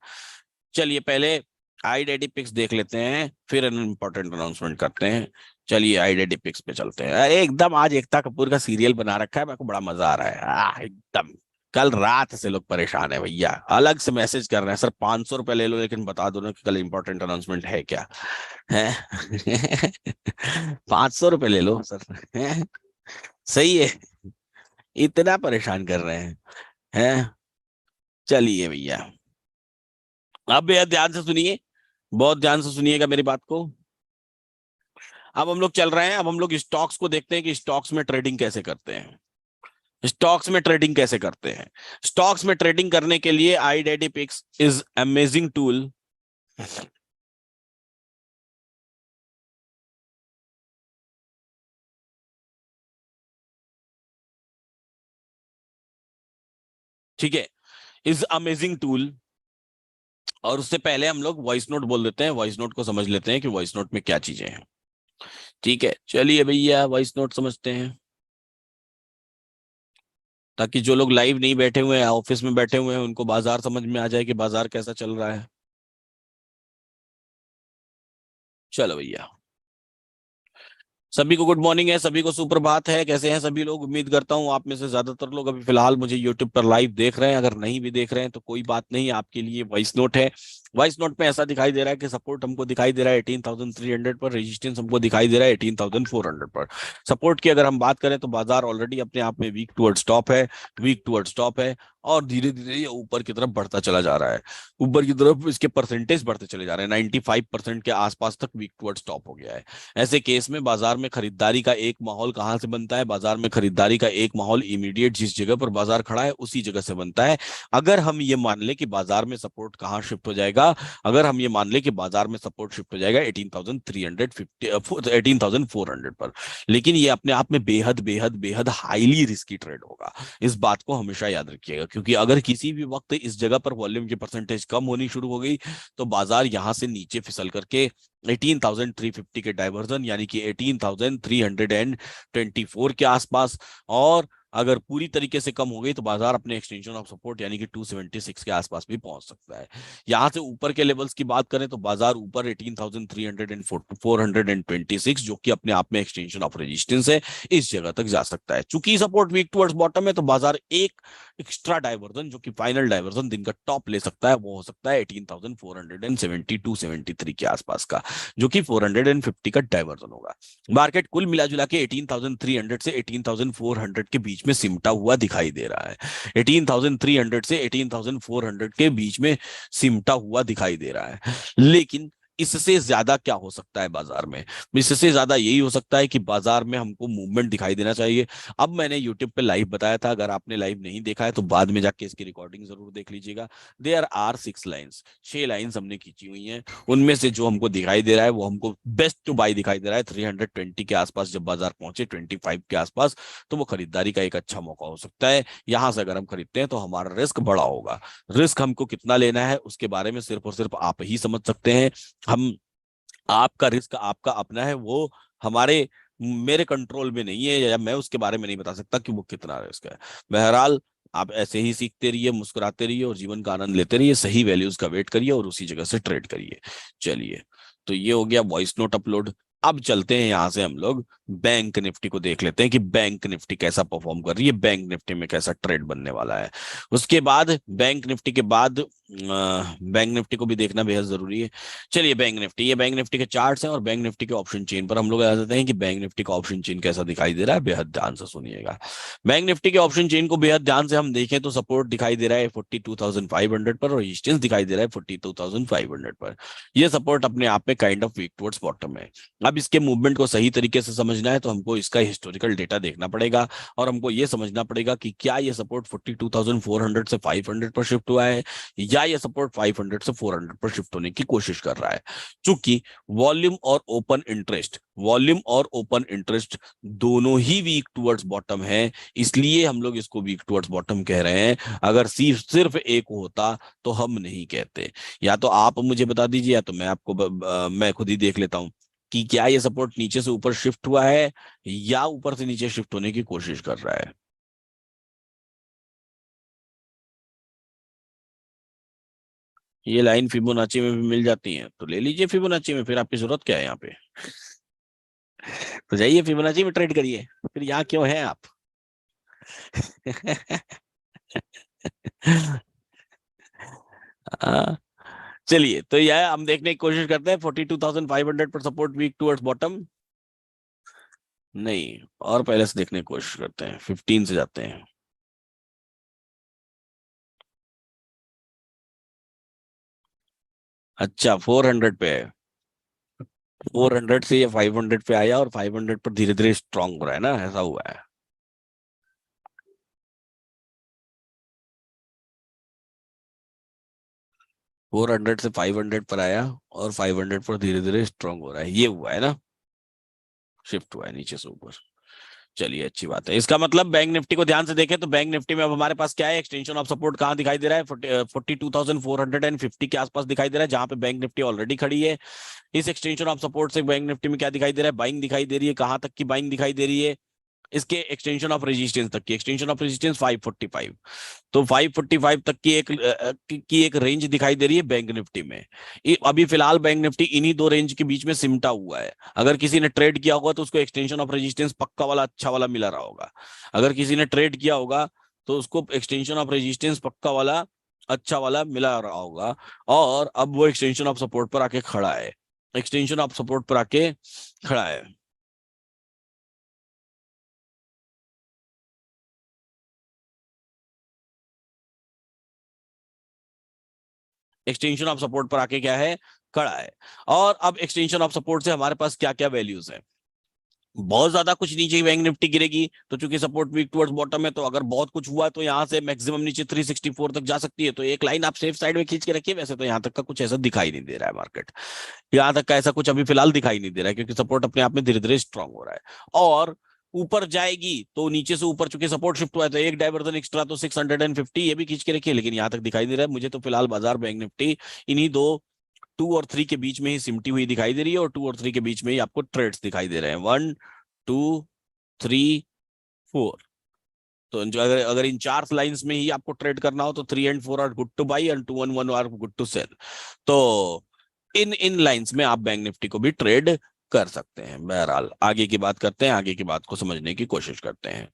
चलिए पहले आईडेटिपिक्स देख लेते हैं, फिर इम्पोर्टेंट अनाउंसमेंट करते हैं। चलिए आईडेटिपिक्स पे चलते हैं। अरे एकदम आज एकता कपूर का सीरियल बना रखा है, मेरे को बड़ा मजा आ रहा है एकदम। कल रात से लोग परेशान है भैया, अलग से मैसेज कर रहे हैं, सर 500 रुपये ले लो लेकिन बता दो ना कि कल इंपॉर्टेंट अनाउंसमेंट है क्या है। 500 रुपये ले लो सर, हैं? सही है, इतना परेशान कर रहे हैं। चलिए भैया, अब भैया ध्यान से सुनिए, बहुत ध्यान से सुनिएगा मेरी बात को। अब हम लोग चल रहे हैं, अब हम लोग स्टॉक्स को देखते हैं कि स्टॉक्स में ट्रेडिंग कैसे करते हैं। स्टॉक्स में ट्रेडिंग कैसे करते हैं? स्टॉक्स में ट्रेडिंग करने के लिए आईडेटिपिक्स इज अमेजिंग टूल। ठीक है, इज अमेजिंग टूल। और उससे पहले हम लोग वॉइस नोट बोल देते हैं, वॉइस नोट को समझ लेते हैं कि वॉइस नोट में क्या चीजें हैं। ठीक है, चलिए भैया वॉइस नोट समझते हैं, ताकि जो लोग लाइव नहीं बैठे हुए हैं, ऑफिस में बैठे हुए हैं, उनको बाजार समझ में आ जाए कि बाजार कैसा चल रहा है। चलो भैया, सभी को गुड मॉर्निंग है, सभी को सुप्रभात है। कैसे हैं सभी लोग? उम्मीद करता हूँ आप में से ज्यादातर लोग अभी फिलहाल मुझे यूट्यूब पर लाइव देख रहे हैं। अगर नहीं भी देख रहे हैं तो कोई बात नहीं, आपके लिए वॉइस नोट है। वॉइस नोट में ऐसा दिखाई दे रहा है कि सपोर्ट हमको दिखाई दे रहा है 18,300 पर, रेजिस्टेंस हमको दिखाई दे रहा है 18,400 पर। सपोर्ट की अगर हम बात करें तो बाजार ऑलरेडी अपने आप में वीक टुवर्ड्स टॉप है, वीक टुवर्ड्स टॉप है। और धीरे धीरे ये ऊपर की तरफ बढ़ता चला जा रहा है, ऊपर की तरफ इसके परसेंटेज बढ़ते चले जा रहे हैं, 95% के आसपास तक वीक टुवर्ड्स टॉप हो गया है। ऐसे केस में बाजार में खरीदारी का एक माहौल कहां से बनता है? बाजार में खरीदारी का एक माहौल इमीडिएट जिस जगह पर बाजार खड़ा है उसी जगह से बनता है। अगर हम ये मान ले कि बाजार में सपोर्ट कहां शिफ्ट हो जाएगा, अगर हम ये मान ले कि बाजार में सपोर्ट शिफ्ट हो जाएगा 18,350 18,400 पर, लेकिन ये अपने आप में बेहद बेहद बेहद हाईली रिस्की ट्रेड होगा। इस बात को हमेशा याद रखिएगा, क्योंकि अगर किसी भी वक्त इस जगह पर वॉल्यूम की परसेंटेज कम होनी शुरू हो गई तो बाजार यहां से नीचे फिसल करके 18,350 के डाइवर्जन यानी कि 18,324 के आसपास, और अगर पूरी तरीके से कम हो गई तो बाजार अपने एक्सटेंशन ऑफ सपोर्ट यानी कि 276 के आसपास भी पहुंच सकता है। यहां से ऊपर के लेवल्स की बात करें तो बाजार ऊपर 18,304 जो कि अपने आप में एक्सटेंशन ऑफ रेजिस्टेंस है, इस जगह तक जा सकता है। चूंकि सपोर्ट वीक टुवर्ड्स बॉटम है तो बाजार एक एक्स्ट्रा डाइवर्जन जो कि फाइनल डाइवर्जन दिन का टॉप ले सकता है, वो हो सकता है 18,472-73 के आसपास का, जो कि 450 का डाइवर्जन होगा। मार्केट कुल मिला जुला के 18,300 से 18,400 के बीच में सिमटा हुआ दिखाई दे रहा है। 18,300 से 18,400 के बीच में सिमटा हुआ दिखाई दे रहा है। लेकिन इससे ज्यादा क्या हो सकता है बाजार में? इससे ज्यादा यही हो सकता है कि बाजार में हमको मूवमेंट दिखाई देना चाहिए। अब मैंने यूट्यूब पे लाइव बताया था, अगर आपने लाइव नहीं देखा है तो बाद में जाके इसकी रिकॉर्डिंग जरूर देख लीजिएगा। देयर आर 6 लाइन्स, 6 लाइन्स हमने खींची हुई हैं। उनमें से जो हमको दिखाई दे रहा है वो हमको बेस्ट टू बाई दिखाई दे रहा है 320 के आसपास। जब बाजार पहुंचे 25 के आसपास तो वो खरीदारी का एक अच्छा मौका हो सकता है। यहां से अगर हम खरीदते हैं तो हमारा रिस्क बड़ा होगा। रिस्क हमको कितना लेना है उसके बारे में सिर्फ और सिर्फ आप ही समझ सकते हैं। हम, आपका रिस्क आपका अपना है, वो हमारे मेरे कंट्रोल में नहीं है, या मैं उसके बारे में नहीं बता सकता कि वो कितना रिस्क है। बहरहाल, आप ऐसे ही सीखते रहिए, मुस्कुराते रहिए और जीवन का आनंद लेते रहिए, सही वैल्यूज का वेट करिए और उसी जगह से ट्रेड करिए। चलिए, तो ये हो गया वॉइस नोट अपलोड। अब चलते हैं यहां से हम लोग बैंक निफ्टी को देख लेते हैं कि बैंक निफ्टी कैसा परफॉर्म कर रही है, बैंक निफ्टी में कैसा ट्रेड बनने वाला है। उसके बाद बैंक निफ्टी के बाद बैंक निफ्टी को भी देखना बेहद जरूरी है। चलिए बैंक निफ्टी, ये बैंक निफ्टी के चार्ट्स हैं और बैंक निफ्टी के ऑप्शन चेन पर हम लोग आ जाते हैं कि बैंक निफ्टी का ऑप्शन चेन कैसा दिखाई दे रहा है। बेहद ध्यान से सुनिएगा, बैंक निफ्टी के ऑप्शन चेन को बेहद ध्यान से हम देखें तो सपोर्ट दिखाई दे रहा है 42,500 पर और रेजिस्टेंस दिखाई दे रहा है 42,500 पर। यह सपोर्ट अपने आप में kind of weak towards bottom है। अब इसके मूवमेंट को सही तरीके से समझना है तो हमको इसका हिस्टोरिकल डेटा देखना पड़ेगा और हमको ये समझना पड़ेगा कि क्या ये सपोर्ट 42,400 से 500 पर शिफ्ट हुआ है या ये सपोर्ट 500 से 400 पर शिफ्ट होने की कोशिश कर रहा है। चूंकि वॉल्यूम और ओपन इंटरेस्ट दोनों ही वीक टुवर्ड्स बॉटम है, इसलिए हम लोग इसको वीक टुवर्ड्स बॉटम कह रहे हैं। अगर सिर्फ सिर्फ एक होता तो हम नहीं कहते। या तो आप मुझे बता दीजिए या तो मैं आपको मैं खुद ही देख लेता हूं कि क्या ये सपोर्ट नीचे से ऊपर शिफ्ट हुआ है या ऊपर से नीचे शिफ्ट होने की कोशिश कर रहा है। ये लाइन फिबोनाची में भी मिल जाती है तो ले लीजिए फिबोनाची में, फिर आपकी जरूरत क्या है यहाँ पे। तो जाइए फिबोनाची में ट्रेड करिए, फिर यहाँ क्यों है आप। हाँ, चलिए तो यह हम देखने की कोशिश करते हैं 42,500 पर सपोर्ट वीक टुवर्ड्स बॉटम। नहीं, और पहले से देखने की कोशिश करते हैं, 15 से जाते हैं। अच्छा 400 पे है, 400 से ये 500 पे आया और 500 पर धीरे धीरे स्ट्रांग हो रहा है ना, ऐसा हुआ है। 400 से 500 पर आया और 500 पर धीरे धीरे स्ट्रांग हो रहा है, ये हुआ है ना, शिफ्ट हुआ है नीचे से ऊपर। चलिए अच्छी बात है, इसका मतलब बैंक निफ्टी को ध्यान से देखें तो बैंक निफ्टी में अब हमारे पास क्या है, एक्सटेंशन ऑफ सपोर्ट कहाँ दिखाई दे रहा है, 42,450 के आसपास दिखाई दे रहा है, जहां पे बैंक निफ्टी ऑलरेडी खड़ी है। इस एक्सटेंशन ऑफ सपोर्ट से बैंक निफ्टी में क्या दिखाई दे रहा है, बाइंग दिखाई दे रही है। कहां तक की बाइंग दिखाई दे रही है, इसके एक्सटेंशन ऑफ रेजिस्टेंस तक की, एक्सटेंशन ऑफ रेजिस्टेंस 545। तो 545 तक की एक रेंज दिखाई दे रही है बैंक निफ्टी में। अभी फिलहाल बैंक निफ्टी इन्हीं दो रेंज के बीच में सिमटा हुआ है। अगर किसी ने ट्रेड किया होगा तो उसको एक्सटेंशन ऑफ रेजिस्टेंस पक्का वाला अच्छा वाला मिला रहा होगा। अगर किसी ने ट्रेड किया होगा तो उसको एक्सटेंशन ऑफ रेजिस्टेंस पक्का वाला अच्छा वाला मिला रहा होगा। और अब वो एक्सटेंशन ऑफ सपोर्ट पर आके खड़ा है, एक्सटेंशन ऑफ सपोर्ट पर आके खड़ा है। एक्सटेंशन ऑफ सपोर्ट पर आके क्या है, खड़ा है। और अब एक्सटेंशन ऑफ सपोर्ट से हमारे पास क्या क्या वैल्यूज है। बहुत ज्यादा कुछ नीचे बैंक निफ्टी गिरेगी तो चूंकि सपोर्ट वीक टुवर्ड्स बॉटम है, तो अगर बहुत कुछ हुआ तो यहाँ से मैक्सिमम नीचे 364 तक जा सकती है। तो एक लाइन आप सेफ साइड में खींच के रखिए। वैसे तो यहाँ तक का कुछ ऐसा दिखाई नहीं दे रहा है मार्केट, यहाँ तक का ऐसा कुछ अभी फिलहाल दिखाई नहीं दे रहा है, क्योंकि सपोर्ट अपने आप में धीरे धीरे स्ट्रांग हो रहा है। और ऊपर जाएगी तो नीचे से ऊपर चूंकि सपोर्ट शिफ्ट हुआ है तो एक डाइवर्जन एक्स्ट्रा तो 650 ये भी खींच के रखिए, लेकिन यहाँ तक दिखाई नहीं रहा है मुझे। तो फिलहाल बाजार बैंक निफ्टी इन्हीं दो 2 और 3 के बीच में ही सिमटी हुई दिखाई दे रही है, और 2 और 3 के बीच में ही आपको ट्रेड्स दिखाई दे रहे हैं, 1, 2, 3, 4। तो अगर अगर इन चार लाइंस में ही आपको ट्रेड करना हो तो 3 और 4 are good to buy and 2 और 1 आर गुड टू सेल। तो इन इन लाइंस में आप बैंक निफ्टी को भी ट्रेड कर सकते हैं। बहरहाल आगे की बात करते हैं, आगे की बात को समझने की कोशिश करते हैं,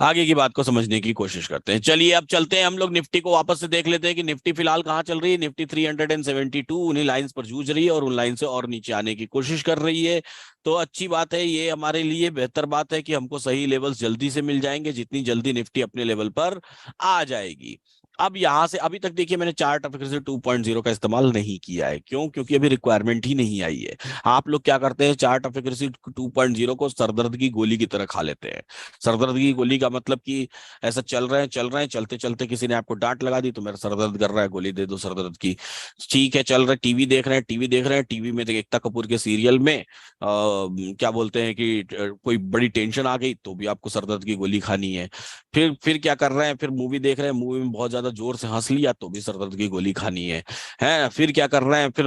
आगे की बात को समझने की कोशिश करते हैं। चलिए अब चलते हैं हम लोग निफ्टी को वापस से देख लेते हैं कि निफ्टी फिलहाल कहाँ चल रही है। निफ्टी 372 उन्हीं लाइंस पर जूझ रही है और उन लाइन से और नीचे आने की कोशिश कर रही है। तो अच्छी बात है, ये हमारे लिए बेहतर बात है कि हमको सही लेवल्स जल्दी से मिल जाएंगे, जितनी जल्दी निफ्टी अपने लेवल पर आ जाएगी। अब यहां से अभी तक देखिए मैंने चार्ट एफिशिएंसी 2.0 का इस्तेमाल नहीं किया है। क्यों? क्योंकि अभी रिक्वायरमेंट ही नहीं आई है। आप लोग क्या करते हैं, चार्ट एफिशिएंसी 2.0 को सरदर्द की गोली की तरह खा लेते हैं। सरदर्द की गोली का मतलब कि ऐसा चल रहे हैं, चलते चलते किसी ने आपको डांट लगा दी तो मेरा सरदर्द कर रहा है, गोली दे दो सरदर्द की। ठीक है, चल रहे टीवी देख रहे हैं, टीवी देख रहे हैं, टीवी में एकता कपूर के सीरियल में क्या बोलते हैं कि कोई बड़ी टेंशन आ गई तो भी आपको सरदर्द की गोली खानी है। फिर क्या कर रहे हैं, फिर मूवी देख रहे हैं, मूवी में बहुत ज्यादा जोर से हंस लिया तो भी सरदर्द की गोली खानी है। फिर क्या कर रहे हैं, फिर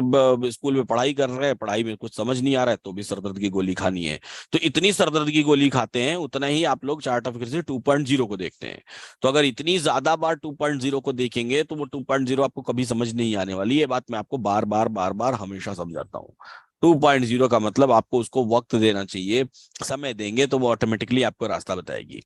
स्कूल में पढ़ाई कर रहे हैं, पढ़ाई में कुछ समझ नहीं आ रहा है तो भी सरदर्द की गोली खानी है। तो इतनी सरदर्द की गोली खाते हैं उतना ही आप लोग चार्ट ऑफ एफिशिएंसी 2.0 को देखते हैं। तो अगर इतनी ज्यादा बार 2.0 को देखेंगे तो वो 2.0 आपको कभी समझ नहीं आने वाली। ये बात मैं आपको बार बार हमेशा समझाता हूँ। 2.0 का मतलब आपको उसको वक्त देना चाहिए, समय देंगे तो वो ऑटोमेटिकली आपको रास्ता बताएगी।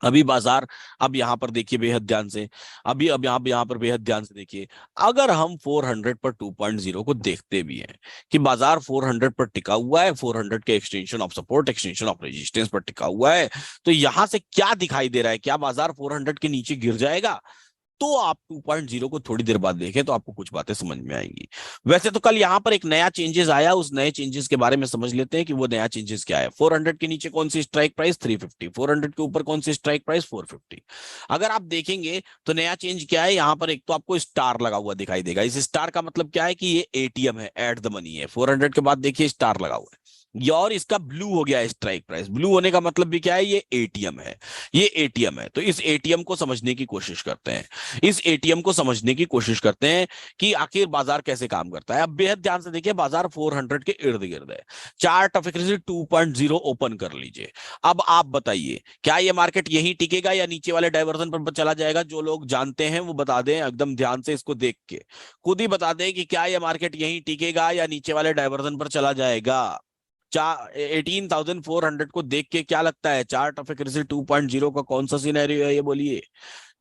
अभी बाजार, अब यहां पर देखिए बेहद ध्यान से, अभी अब यहाँ पर बेहद ध्यान से देखिए। अगर हम 400 पर 2.0 को देखते भी हैं कि बाजार 400 पर टिका हुआ है, 400 के extension of support extension of resistance पर टिका हुआ है, तो यहां से क्या दिखाई दे रहा है, क्या बाजार 400 के नीचे गिर जाएगा? तो आप 2.0 को थोड़ी देर बाद देखें तो आपको कुछ बातें समझ में आएंगी। वैसे तो कल यहां पर एक नया चेंजेस आया, उस नए चेंजेस के बारे में समझ लेते हैं कि वो नया चेंजेस क्या है। 400 के नीचे कौन सी स्ट्राइक प्राइस 350, 400 के ऊपर कौन सी स्ट्राइक प्राइस 450। अगर आप देखेंगे तो नया चेंज क्या है, यहां पर एक तो आपको स्टार लगा हुआ दिखाई देगा। इस स्टार का मतलब क्या है कि ये एटीएम है, एट द मनी है। 400 के बाद देखिए स्टार लगा हुआ है, ये और इसका ब्लू हो गया स्ट्राइक प्राइस। ब्लू होने का मतलब भी क्या है, ये एटीएम है, ये एटीएम है। तो इस एटीएम को समझने की कोशिश करते हैं, इस एटीएम को समझने की कोशिश करते हैं कि आखिर बाजार कैसे काम करता है। अब बेहद ध्यान से देखिए, बाजार 400 के इर्द गिर्द है। चार्ट ऑफ एक्विजिशन 2.0 ओपन कर लीजिए। अब आप बताइए, क्या ये मार्केट यही टिकेगा या नीचे वाले डाइवर्जन पर चला जाएगा? जो लोग जानते हैं वो बता दें एकदम ध्यान से, इसको देख के खुद ही बता दें कि क्या ये मार्केट यही टिकेगा या नीचे वाले डाइवर्जन पर चला जाएगा। 18,400 को देख के क्या लगता है, चार्ट ऑफ एक्यूरेसी 2.0 का कौन सा सिनेरियो है, ये बोलिए,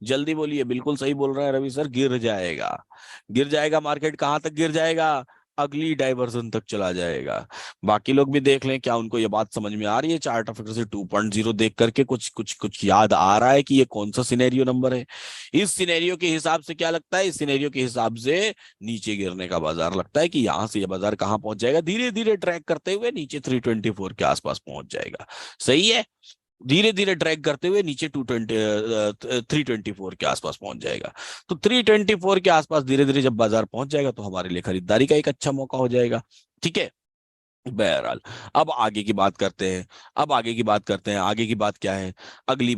जल्दी बोलिए। बिल्कुल सही बोल रहा है रवि सर, गिर जाएगा। गिर जाएगा मार्केट, कहां तक गिर जाएगा? अगली डाइवर्जन तक चला जाएगा। बाकी लोग भी देख लें, क्या उनको ये बात समझ में आ रही है? चार्ट ऑफ एक्यूरेसी 2.0 देख करके कुछ कुछ कुछ याद आ रहा है कि ये कौन सा सिनेरियो नंबर है? इस सिनेरियो के हिसाब से क्या लगता है? इस सिनेरियो के हिसाब से नीचे गिरने का बाजार लगता है कि यहां से ये बाजार कहां पहुंच जाएगा, धीरे धीरे ट्रैक करते हुए नीचे 324 के आसपास पहुंच जाएगा। सही है, धीरे धीरे ड्रैग करते हुए नीचे 324 के आसपास पहुंच जाएगा। तो 324 के आसपास धीरे धीरे जब बाजार पहुंच जाएगा तो हमारे लिए खरीदारी का एक अच्छा मौका हो जाएगा। ठीक है, बहरहाल अब आगे की बात करते हैं। अब आगे की बात करते हैं, आगे की बात क्या है? अगली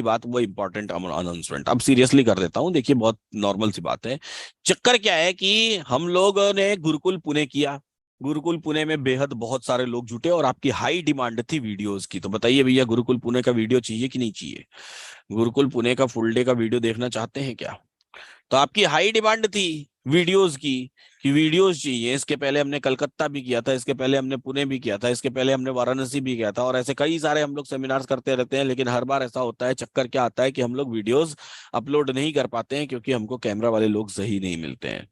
बात वो इंपॉर्टेंट अनाउंसमेंट। अब सीरियसली कर देता हूं, देखिए बहुत नॉर्मल सी बात है। चक्कर क्या है कि हम लोगों ने गुरुकुल पुणे किया, गुरुकुल पुणे में बेहद बहुत सारे लोग जुटे और आपकी हाई डिमांड थी वीडियोस की। तो बताइए भैया, गुरुकुल पुणे का वीडियो चाहिए कि नहीं चाहिए? गुरुकुल पुणे का फुल डे का वीडियो देखना चाहते हैं क्या? तो आपकी हाई डिमांड थी वीडियोस की, कि वीडियोस चाहिए। इसके पहले हमने कलकत्ता भी किया था, इसके पहले हमने पुणे भी किया था, इसके पहले हमने वाराणसी भी किया था, और ऐसे कई सारे हम लोग सेमिनार्स करते रहते हैं। लेकिन हर बार ऐसा होता है, चक्कर क्या आता है कि हम लोग वीडियोस अपलोड नहीं कर पाते हैं क्योंकि हमको कैमरा वाले लोग सही नहीं मिलते हैं।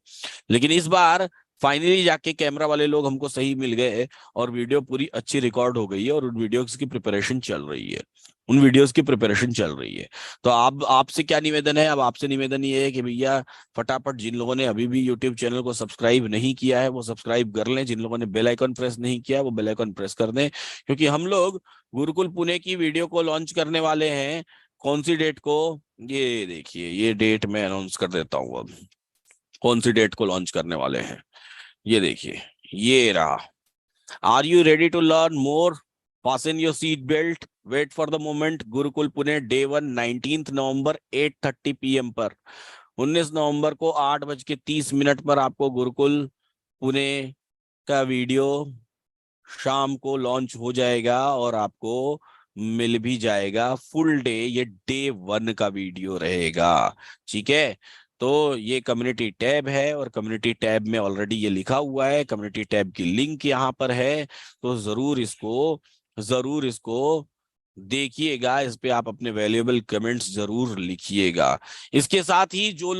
लेकिन इस बार फाइनली जाके कैमरा वाले लोग हमको सही मिल गए और वीडियो पूरी अच्छी रिकॉर्ड हो गई है और उन वीडियोस की प्रिपरेशन चल रही है, उन वीडियोस की प्रिपरेशन चल रही है। तो आप आपसे क्या निवेदन है? अब आपसे निवेदन ये है कि भैया फटाफट जिन लोगों ने अभी भी यूट्यूब चैनल को सब्सक्राइब नहीं किया है वो सब्सक्राइब कर लें, जिन लोगों ने बेल आइकन प्रेस नहीं किया वो बेल आइकन प्रेस कर दें, क्योंकि हम लोग गुरुकुल पुणे की वीडियो को लॉन्च करने वाले हैं। कौन सी डेट को? ये देखिए, ये डेट मैं अनाउंस कर देता हूँ अब, कौन सी डेट को लॉन्च करने वाले हैं। ये देखिए, ये रहा। Are you ready to learn more? Fasten your seat belt, wait for the moment. Gurukul Pune day 1 19 नवंबर 8:30 PM पर। 19 नवंबर को 8:30 पर आपको गुरुकुल पुणे का वीडियो शाम को लॉन्च हो जाएगा और आपको मिल भी जाएगा फुल डे। ये डे 1 का वीडियो रहेगा। ठीक है, तो ये कम्युनिटी टैब है और कम्युनिटी टैब में ऑलरेडी ये लिखा हुआ है, कम्युनिटी टैब की लिंक यहाँ पर है। तो जरूर इसको देखिएगा, इस पे आप अपने वैल्यूएबल कमेंट्स जरूर लिखिएगा। इसके साथ ही जो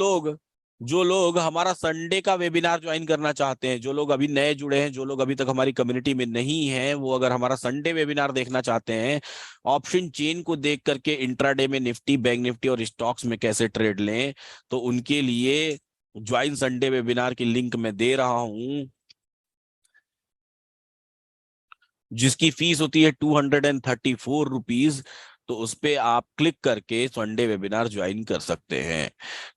लोग हमारा संडे का वेबिनार ज्वाइन करना चाहते हैं, जो लोग अभी नए जुड़े हैं, जो लोग अभी तक हमारी कम्युनिटी में नहीं हैं, वो अगर हमारा संडे वेबिनार देखना चाहते हैं, ऑप्शन चेन को देख करके इंट्राडे में निफ्टी, बैंक निफ्टी और स्टॉक्स में कैसे ट्रेड लें, तो उनके लिए ज्वाइन संडे वेबिनार की लिंक मैं दे रहा हूं, जिसकी फीस होती है 234 रुपीज। तो उस पे आप क्लिक करके संडे वेबिनार ज्वाइन कर सकते हैं।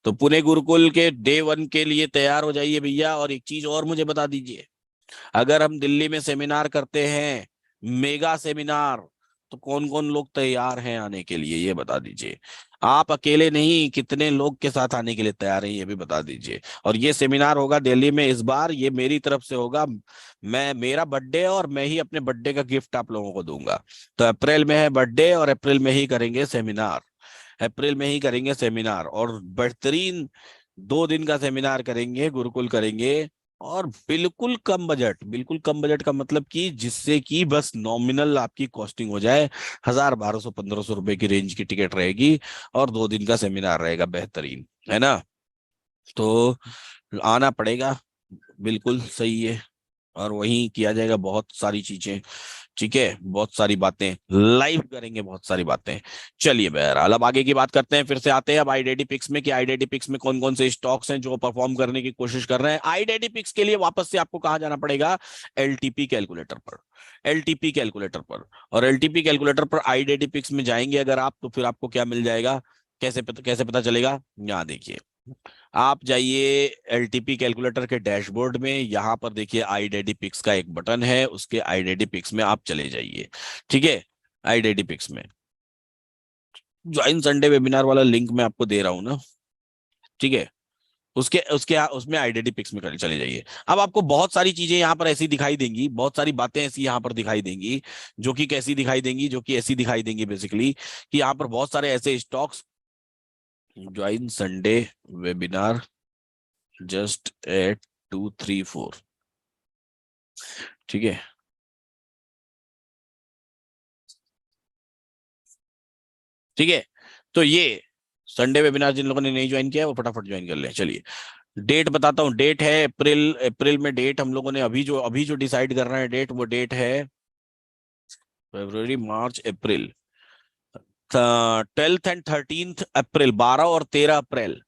तो पुणे गुरुकुल के डे 1 के लिए तैयार हो जाइए भैया। और एक चीज और मुझे बता दीजिए, अगर हम दिल्ली में सेमिनार करते हैं, मेगा सेमिनार, तो कौन कौन लोग तैयार हैं आने के लिए, ये बता दीजिए। आप अकेले नहीं, कितने लोग के साथ आने के लिए तैयार हैं, ये भी बता दीजिए। और ये सेमिनार होगा दिल्ली में इस बार, ये मेरी तरफ से होगा। मेरा बर्थडे है और मैं ही अपने बर्थडे का गिफ्ट आप लोगों को दूंगा। तो अप्रैल में है बर्थडे और अप्रैल में ही करेंगे सेमिनार, अप्रैल में ही करेंगे सेमिनार। और बेहतरीन 2 दिन का सेमिनार करेंगे, गुरुकुल करेंगे। और बिल्कुल कम बजट, बिल्कुल कम बजट का मतलब कि जिससे कि बस नॉमिनल आपकी कॉस्टिंग हो जाए, 1,000, 1,200, 1,500 रुपए की रेंज की टिकट रहेगी और 2 दिन का सेमिनार रहेगा, बेहतरीन है ना? तो आना पड़ेगा, बिल्कुल सही है। और वहीं किया जाएगा बहुत सारी चीजें। ठीक है, बहुत सारी बातें लाइव करेंगे, बहुत सारी बातें। चलिए बहरहाल अब आगे की बात करते हैं। फिर से आते हैं अब आईडेडी पिक्स में, कि आईडेडी पिक्स में कौन कौन से स्टॉक्स हैं जो परफॉर्म करने की कोशिश कर रहे हैं। आईडेडी पिक्स के लिए वापस से आपको कहाँ जाना पड़ेगा? एलटीपी कैलकुलेटर पर, एलटीपी कैलकुलेटर पर। और एलटीपी कैलकुलेटर पर आईडेडी पिक्स में जाएंगे अगर आप, तो फिर आपको क्या मिल जाएगा, कैसे पता चलेगा? यहाँ देखिए, आप जाइए एलटीपी कैलकुलेटर के डैशबोर्ड में, यहाँ पर देखिए आईडेडी पिक्स का एक बटन है, उसके आईडेडी पिक्स में आप चले जाइए। ठीक है, आईडेडी पिक्स में ज्वाइन संडे वेबिनार वाला लिंक मैं आपको दे रहा हूँ ना। ठीक है, उसके उसके उसमें आईडेडी पिक्स में चले जाइए। अब आपको बहुत सारी चीजें यहाँ पर ऐसी दिखाई देंगी, बहुत सारी बातें ऐसी यहाँ पर दिखाई देंगी, जो कि कैसी दिखाई देंगी, जो कि ऐसी दिखाई देंगी बेसिकली कि यहाँ पर बहुत सारे ऐसे stocks, join Sunday webinar just at 234। ठीक है, ठीक है। तो ये संडे वेबिनार जिन लोगों ने नहीं ज्वाइन किया है वो फटाफट ज्वाइन कर लें। चलिए, डेट बताता हूँ। डेट है अप्रैल, अप्रैल में डेट हम लोगों ने अभी जो डिसाइड कर रहे हैं डेट, वो डेट है फरवरी मार्च अप्रैल, 12th एंड 13th अप्रैल, 12 और 13 अप्रैल,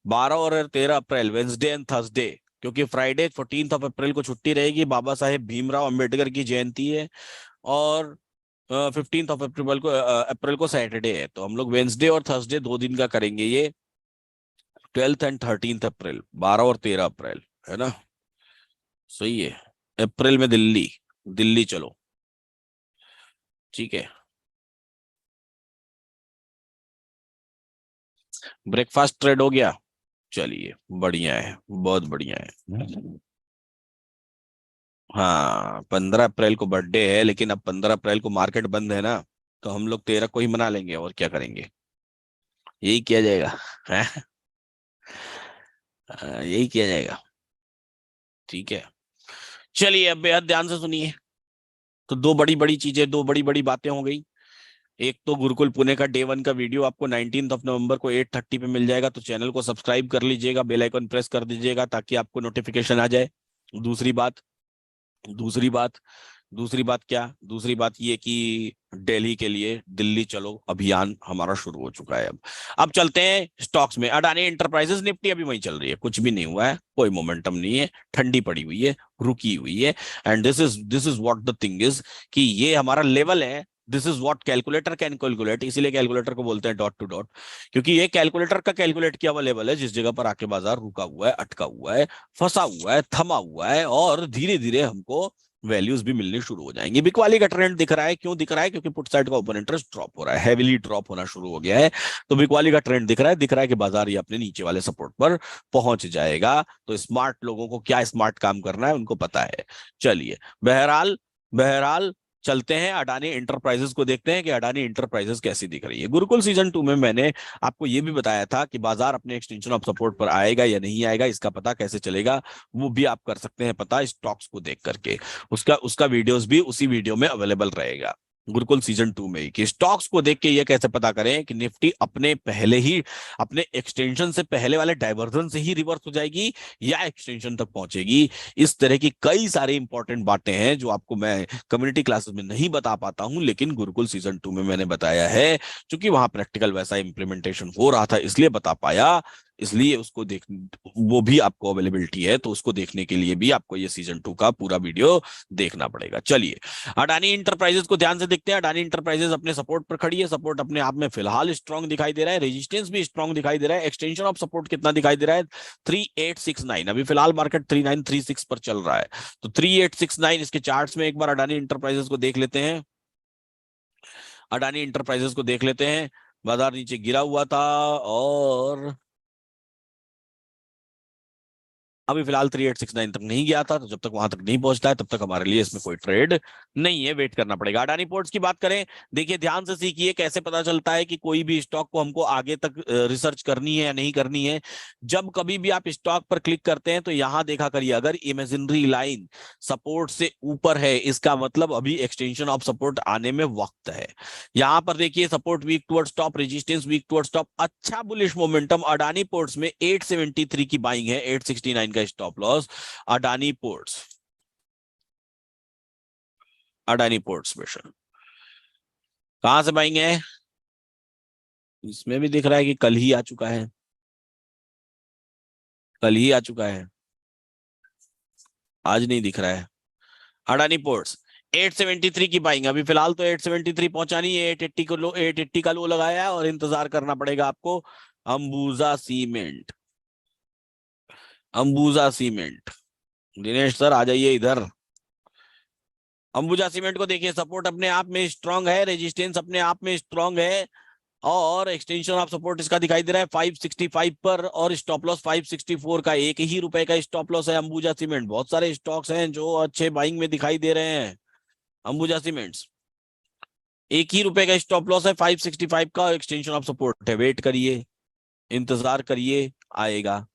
12 और 13 अप्रैल, वेंसडे एंड थर्सडे। क्योंकि फ्राइडे 14th ऑफ अप्रैल को छुट्टी रहेगी, बाबा साहेब भीमराव अंबेडकर की जयंती है, और 15th ऑफ अप्रैल को सैटरडे है, तो हम लोग वेंसडे और थर्सडे 2 दिन का करेंगे ये, 12th एंड 13th अप्रैल, 12 और 13 अप्रैल, है ना। सही है। अप्रैल में दिल्ली, दिल्ली चलो। ठीक है, ब्रेकफास्ट ट्रेड हो गया। चलिए, बढ़िया है, बहुत बढ़िया है। हाँ, 15 अप्रैल को बर्थडे है, लेकिन अब 15 अप्रैल को मार्केट बंद है ना, तो हम लोग 13 को ही मना लेंगे, और क्या करेंगे, यही किया जाएगा। है, यही किया जाएगा। ठीक है, चलिए अब बेहद ध्यान से सुनिए। तो दो बड़ी बड़ी चीजें, दो बड़ी बड़ी बातें हो गई। एक तो गुरुकुल पुणे का डे 1 का वीडियो आपको 19th ऑफ नवंबर को 8:30 पे मिल जाएगा, तो चैनल को सब्सक्राइब कर लीजिएगा, बेल आइकन प्रेस कर दीजिएगा ताकि आपको नोटिफिकेशन आ जाए। दूसरी बात, दूसरी बात, दूसरी बात क्या, दूसरी बात ये कि दिल्ली के लिए दिल्ली चलो अभियान हमारा शुरू हो चुका है। अब चलते हैं स्टॉक्स में। अडानी एंटरप्राइजेस, निफ्टी अभी वहीं चल रही है, कुछ भी नहीं हुआ है, कोई मोमेंटम नहीं है, ठंडी पड़ी हुई है, रुकी हुई है। And this is what the thing is, कि ये हमारा लेवल है। This is what calculator can calculate, इसीलिए कैलकुलेटर को बोलते हैं डॉट टू डॉट, क्योंकि ये कैलकुलेटर का कैलकुलेट किया हुआ लेवल है, जिस जगह पर आके बाजार रुका हुआ है, अटका हुआ है, फंसा हुआ है, थमा हुआ है, और धीरे धीरे हमको वैल्यूज भी मिलनी शुरू हो जाएंगी। बिकवाली का ट्रेंड दिख रहा है, क्यों दिख रहा है, क्योंकि पुट साइड का ओपन इंटरेस्ट ड्रॉप हो रहा है, हैवीली ड्रॉप होना शुरू हो गया है। तो बिकवाली का ट्रेंड दिख रहा है, दिख रहा है कि बाजार ये अपने नीचे वाले सपोर्ट पर पहुंच जाएगा। तो स्मार्ट लोगों को क्या स्मार्ट काम करना है उनको पता है। चलिए, बहरहाल, बहरहाल चलते हैं अडानी इंटरप्राइजेस को देखते हैं कि अडानी इंटरप्राइजेस कैसी दिख रही है। गुरुकुल सीजन 2 में मैंने आपको यह भी बताया था कि बाजार अपने एक्सटेंशन ऑफ सपोर्ट पर आएगा या नहीं आएगा, इसका पता कैसे चलेगा, वो भी आप कर सकते हैं पता स्टॉक्स को देख करके। उसका उसका वीडियोस भी उसी वीडियो में अवेलेबल रहेगा, गुरुकुल सीजन 2 में ही, कि स्टॉक्स को देख के ये कैसे पता करें कि निफ्टी अपने पहले ही, अपने एक्सटेंशन से पहले वाले डाइवर्जन से ही रिवर्स हो जाएगी या एक्सटेंशन तक पहुंचेगी। इस तरह की कई सारी इंपॉर्टेंट बातें हैं जो आपको मैं कम्युनिटी क्लासेस में नहीं बता पाता हूं, लेकिन गुरुकुल सीजन 2 में मैंने बताया है, क्योंकि वहां प्रैक्टिकल वैसा इंप्लीमेंटेशन हो रहा था, इसलिए बता पाया। इसलिए उसको देख, वो भी आपको अवेलेबिलिटी है, तो उसको देखने के लिए भी आपको ये सीजन 2 का पूरा वीडियो देखना पड़ेगा। चलिए, अडानी इंटरप्राइजेस को ध्यान से देखते हैं। अडानी इंटरप्राइजेस अपने सपोर्ट पर खड़ी है, सपोर्ट अपने आप में फिलहाल स्ट्रॉन्ग दिखाई दे रहा है, रेजिस्टेंस भी स्ट्रॉन्ग दिखाई दे रहा है। एक्सटेंशन ऑफ सपोर्ट कितना दिखाई दे रहा है, 3869। अभी फिलहाल मार्केट 3936 पर चल रहा है, तो 3869 इसके चार्ट्स में एक बार अडानी इंटरप्राइजेस को देख लेते हैं। अडानी इंटरप्राइजेस को देख लेते हैं। बाजार नीचे गिरा हुआ था, और अभी फिलहाल 3869 तक नहीं गया था, तो जब तक वहां तक नहीं पहुंचता है तब तक हमारे लिए इसमें कोई ट्रेड नहीं है, वेट करना पड़ेगा। अडानी पोर्ट्स की बात करें, देखिए ध्यान से सीखिए कैसे पता चलता है कि कोई भी स्टॉक को हमको आगे तक रिसर्च करनी है या नहीं करनी है। जब कभी भी आप स्टॉक पर क्लिक करते हैं तो यहां देखा करिए, अगर इमेजिनरी लाइन सपोर्ट से ऊपर है, इसका मतलब अभी एक्सटेंशन ऑफ सपोर्ट आने में वक्त है। यहां पर देखिए, support weak towards top, resistance weak towards top, अच्छा बुलिश मोमेंटम। अडानी पोर्ट्स में 873 की बाइंग है, 869 का stop loss. Adani ports, Adani ports special कहां से बाइंग है, इसमें भी दिख रहा है कि कल ही आ चुका है, कल ही आ चुका है, आज नहीं दिख रहा है। अडानी पोर्ट्स 873 की बाइंग, अभी फिलहाल तो 873 पहुंचा नहीं है, 880 को लो, 880 का लो लगाया है, और इंतजार करना पड़ेगा आपको। Ambuja cement, Ambuja cement, Dinesh sir आ जाइए इधर। अंबुजा सीमेंट को देखिए, सपोर्ट अपने आप में स्ट्रांग है, रेजिस्टेंस अपने आप में स्ट्रांग है, और एक्सटेंशन ऑफ सपोर्ट इसका दिखाई दे रहा है 565 पर, और स्टॉप लॉस 564 का, एक ही रुपए का स्टॉप लॉस है अंबुजा सीमेंट। बहुत सारे स्टॉक्स हैं जो अच्छे बाइंग में दिखाई दे रहे हैं। अंबुजा सीमेंट्स एक ही रुपए का स्टॉप लॉस है, 565 का एक्सटेंशन ऑफ सपोर्ट है, वेट करिए, इंतजार करिए, आएगा।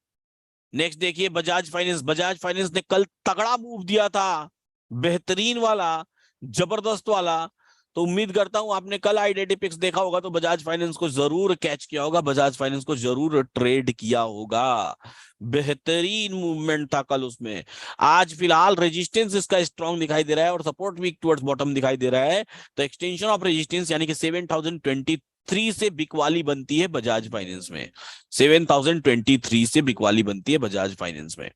नेक्स्ट देखिए बजाज फाइनेंस। बजाज फाइनेंस ने कल तगड़ा मूव दिया था, बेहतरीन वाला, जबरदस्त वाला। तो उम्मीद करता हूं आपने कल आईडेटिपिक्स देखा होगा तो बजाज फाइनेंस को जरूर कैच किया होगा, बजाज फाइनेंस को जरूर ट्रेड किया होगा। बेहतरीन मूवमेंट था कल उसमें। आज फिलहाल रेजिस्टेंस इसका स्ट्रांग दिखाई दे रहा है और सपोर्ट वीक टुवर्ड्स बॉटम दिखाई दे रहा है। तो एक्सटेंशन ऑफ रेजिस्टेंस यानी कि 7023 से बिकवाली बनती है बजाज फाइनेंस में। 7023 से बिकवाली बनती है बजाज फाइनेंस में।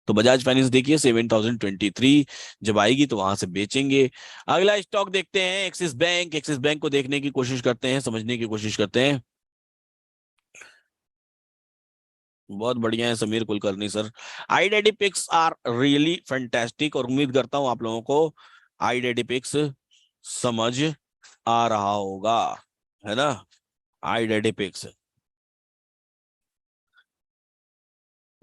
तो बजाज फाइनेंस देखिए 7023 जब आएगी तो वहां से बेचेंगे। अगला स्टॉक देखते हैं एक्सिस बैंक। एक्सिस बैंक को देखने की कोशिश करते हैं, समझने की कोशिश करते हैं। बहुत बढ़िया है समीर कुलकर्णी सर। आईडेडी पिक्स आर रियली फैंटास्टिक, और उम्मीद करता हूं आप लोगों को आईडेडी पिक्स समझ आ रहा होगा, है ना। आईडेडी पिक्स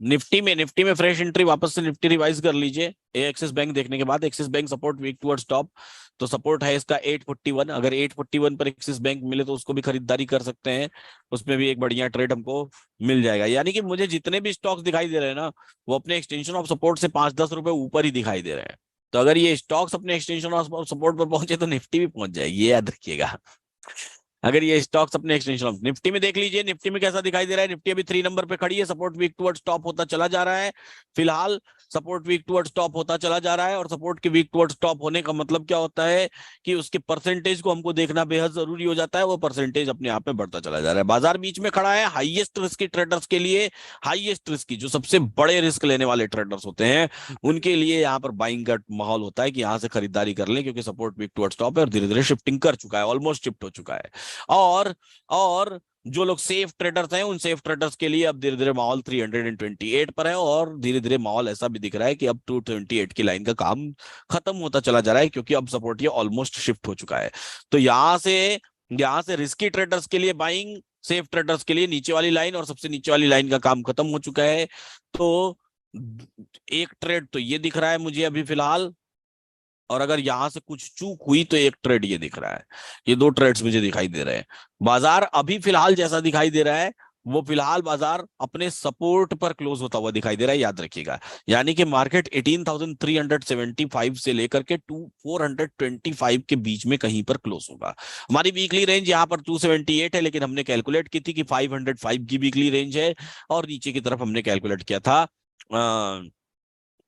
निफ्टी में फ्रेश एंट्री, वापस से निफ्टी रिवाइज कर लीजिए एक्सिस बैंक देखने के बाद। Axis bank support weak towards top, तो सपोर्ट है इसका 841। अगर 841 पर एक्सिस बैंक मिले तो उसको भी खरीदारी कर सकते हैं, उसमें भी एक बढ़िया ट्रेड हमको मिल जाएगा। यानी कि मुझे जितने भी स्टॉक्स दिखाई दे रहे हैं ना, वो अपने एक्सटेंशन ऑफ सपोर्ट से 5-10 रुपए ऊपर ही दिखाई दे रहे हैं। तो अगर ये स्टॉक्स अपने एक्सटेंशन ऑफ सपोर्ट पर पहुंचे तो निफ्टी भी पहुंच जाएगी, ये याद रखिएगा। अगर ये स्टॉक्स अपने एक्सटेंशन ऑफ निफ्टी में देख लीजिए, निफ्टी में कैसा दिखाई दे रहा है। निफ्टी अभी 3 नंबर पे खड़ी है, सपोर्ट वीक टुवर्ड्स टॉप होता चला जा रहा है फिलहाल। सपोर्ट वीक टुवर्ड्स टॉप होता चला जा रहा है, और सपोर्ट के वीक टुवर्ड्स टॉप होने का मतलब क्या होता है कि उसके परसेंटेज को हमको देखना बेहद जरूरी हो जाता है। वो परसेंटेज अपने आप में बढ़ता चला जा रहा है। बाजार बीच में खड़ा है, हाईएस्ट रिस्क ट्रेडर्स के लिए, हाईएस्ट रिस्क जो सबसे बड़े रिस्क लेने वाले ट्रेडर्स होते हैं उनके लिए यहाँ पर बाइंग का माहौल होता है कि यहाँ से खरीदारी कर लें, क्योंकि सपोर्ट वीक टुवर्ड्स टॉप है और धीरे धीरे शिफ्टिंग कर चुका है, ऑलमोस्ट शिफ्ट हो चुका है। और जो लोग सेफ ट्रेडर्स हैं उन सेफ ट्रेडर्स के लिए अब धीरे धीरे माहौल 328 पर है, और धीरे धीरे माहौल ऐसा भी दिख रहा है कि अब 228 की लाइन का काम खत्म होता चला जा रहा है, क्योंकि अब सपोर्ट ये ऑलमोस्ट शिफ्ट हो चुका है। तो यहां से रिस्की ट्रेडर्स के लिए बाइंग, सेफ ट्रेडर्स के लिए नीचे वाली लाइन, और सबसे नीचे वाली लाइन का काम खत्म हो चुका है। तो एक ट्रेड तो ये दिख रहा है मुझे अभी फिलहाल, और अगर यहां से कुछ चूक हुई तो एक ट्रेड ये दिख रहा है। ये दो ट्रेड्स मुझे दिखाई दे रहे हैं। बाजार अभी फिलहाल जैसा दिखाई दे रहा है, वो फिलहाल बाजार अपने सपोर्ट पर क्लोज होता हुआ दिखाई दे रहा है, याद रखिएगा। यानी कि मार्केट 18,375 से लेकर के 425 के बीच में कहीं पर क्लोज होगा। हमारी वीकली रेंज यहाँ पर 278 है, लेकिन हमने कैलकुलेट की थी कि 505 की वीकली रेंज है, और नीचे की तरफ हमने कैलकुलेट किया था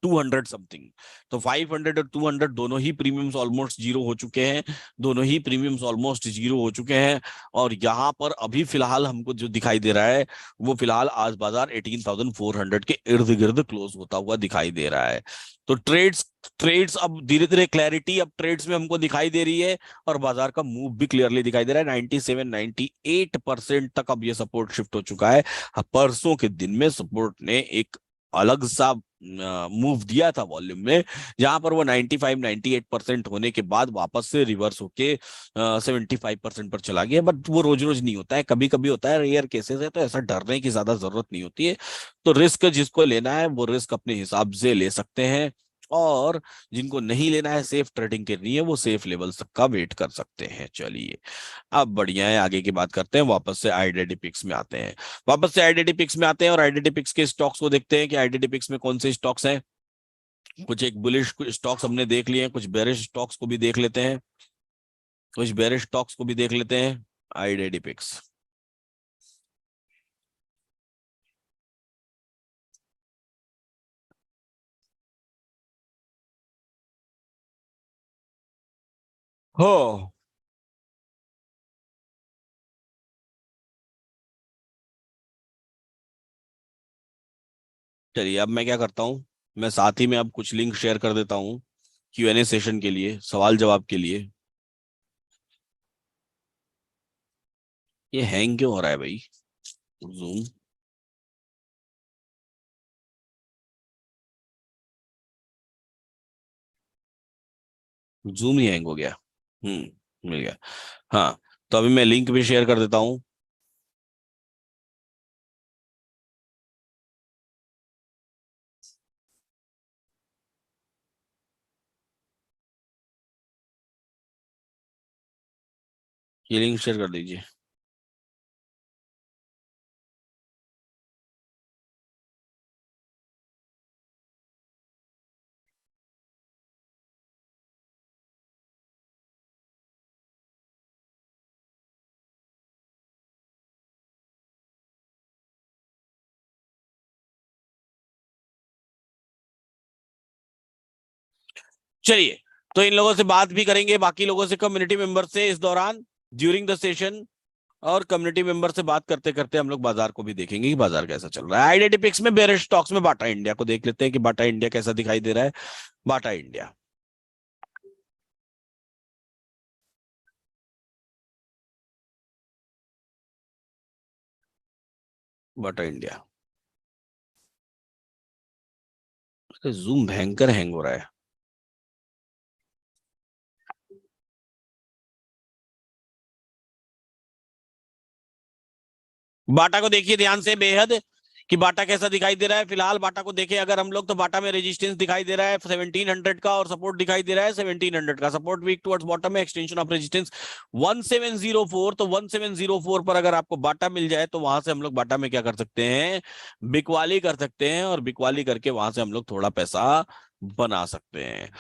200 समथिंग। तो 500 और 200 दोनों ही प्रीमियम्स ऑलमोस्ट जीरो हो चुके हैं, दोनों ही प्रीमियम्स ऑलमोस्ट जीरो हो चुके हैं। और यहाँ पर अभी फिलहाल हमको जो दिखाई दे रहा है, वो फिलहाल आज बाजार 18,400 के इर्द गिर्द क्लोज होता हुआ दिखाई दे रहा है। तो ट्रेड्स ट्रेड्स अब धीरे धीरे क्लैरिटी अब ट्रेड्स में हमको दिखाई दे रही है, और बाजार का मूव भी क्लियरली दिखाई दे रहा है। 97-98% तक अब ये सपोर्ट शिफ्ट हो चुका है। परसों के दिन में सपोर्ट ने एक अलग सा मूव दिया था वॉल्यूम में, जहां पर वो 95-98% होने के बाद वापस से रिवर्स होके 75% पर चला गया। बट वो रोज रोज नहीं होता है, कभी कभी होता है, रेयर केसेस है, तो ऐसा डरने की ज्यादा जरूरत नहीं होती है। तो रिस्क जिसको लेना है वो रिस्क अपने हिसाब से ले सकते हैं, और जिनको नहीं लेना है, सेफ ट्रेडिंग करनी है, वो सेफ लेवल तक का वेट कर सकते हैं। चलिए अब बढ़िया है, आगे की बात करते हैं, वापस से आईडेडी पिक्स में आते हैं। वापस से आईडेडी पिक्स में आते हैं और आईडेडी पिक्स के स्टॉक्स को देखते हैं कि आईडेडी पिक्स में कौन से स्टॉक्स हैं। कुछ एक बुलिश स्टॉक्स हमने देख लिए हैं, कुछ बेरिश स्टॉक्स को भी देख लेते हैं, कुछ बेरिश स्टॉक्स को भी देख लेते हैं। आईडेडी पिक्स हो। चलिए अब मैं क्या करता हूँ, मैं साथ ही में अब कुछ लिंक शेयर कर देता हूँ Q&A सेशन के लिए, सवाल जवाब के लिए। ये हैंग क्यों हो रहा है भाई, जूम। जूम ही हैंग हो गया। मिल गया। हाँ, तो अभी मैं लिंक भी शेयर कर देता हूँ। ये लिंक शेयर कर दीजिए। चलिए, तो इन लोगों से बात भी करेंगे, बाकी लोगों से, कम्युनिटी मेंबर से इस दौरान, ड्यूरिंग द सेशन। और कम्युनिटी मेंबर से बात करते करते हम लोग बाजार को भी देखेंगे कि बाजार कैसा चल रहा है। आईडीटी पिक्स में बेयरिश स्टॉक्स में बाटा इंडिया को देख लेते हैं कि बाटा इंडिया कैसा दिखाई दे रहा है। Bata India, Bata India. Zoom भयंकर हैंग हो रहा है। बाटा को देखिए ध्यान से बेहद, कि बाटा कैसा दिखाई दे रहा है। फिलहाल बाटा को देखें अगर हम लोग, तो बाटा में रेजिस्टेंस दिखाई दे रहा है 1700 का, और सपोर्ट दिखाई दे रहा है 1700 का। सपोर्ट वीक टुवर्ड्स बॉटम में, एक्सटेंशन ऑफ रेजिस्टेंस 1704। तो 1704 पर अगर आपको बाटा मिल जाए तो वहां से हम लोग बाटा में क्या कर सकते हैं, बिकवाली कर सकते हैं, और बिकवाली करके वहां से हम लोग थोड़ा पैसा बना सकते हैं।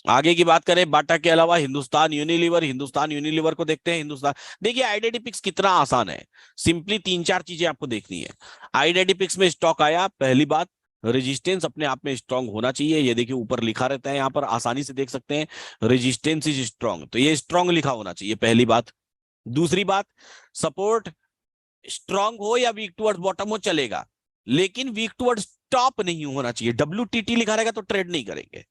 आगे की बात करें बाटा के अलावा, हिंदुस्तान यूनिलीवर, हिंदुस्तान यूनिलीवर को देखते हैं। हिंदुस्तान, देखिए आईडीटी पिक्स कितना आसान है। सिंपली तीन चार चीजें आपको देखनी है। आईडीटी पिक्स में स्टॉक आया, पहली बात, रेजिस्टेंस अपने आप में स्ट्रांग होना चाहिए। ये देखिए ऊपर लिखा रहता है, यहाँ पर आसानी से देख सकते हैं, रेजिस्टेंस इज स्ट्रांग, तो ये स्ट्रांग लिखा होना चाहिए, पहली बात। दूसरी बात, सपोर्ट स्ट्रांग हो या वीक टुवर्ड्स बॉटम हो चलेगा, लेकिन वीक टुवर्ड्स टॉप नहीं होना चाहिए। WTT लिखा रहेगा तो ट्रेड नहीं करेंगे।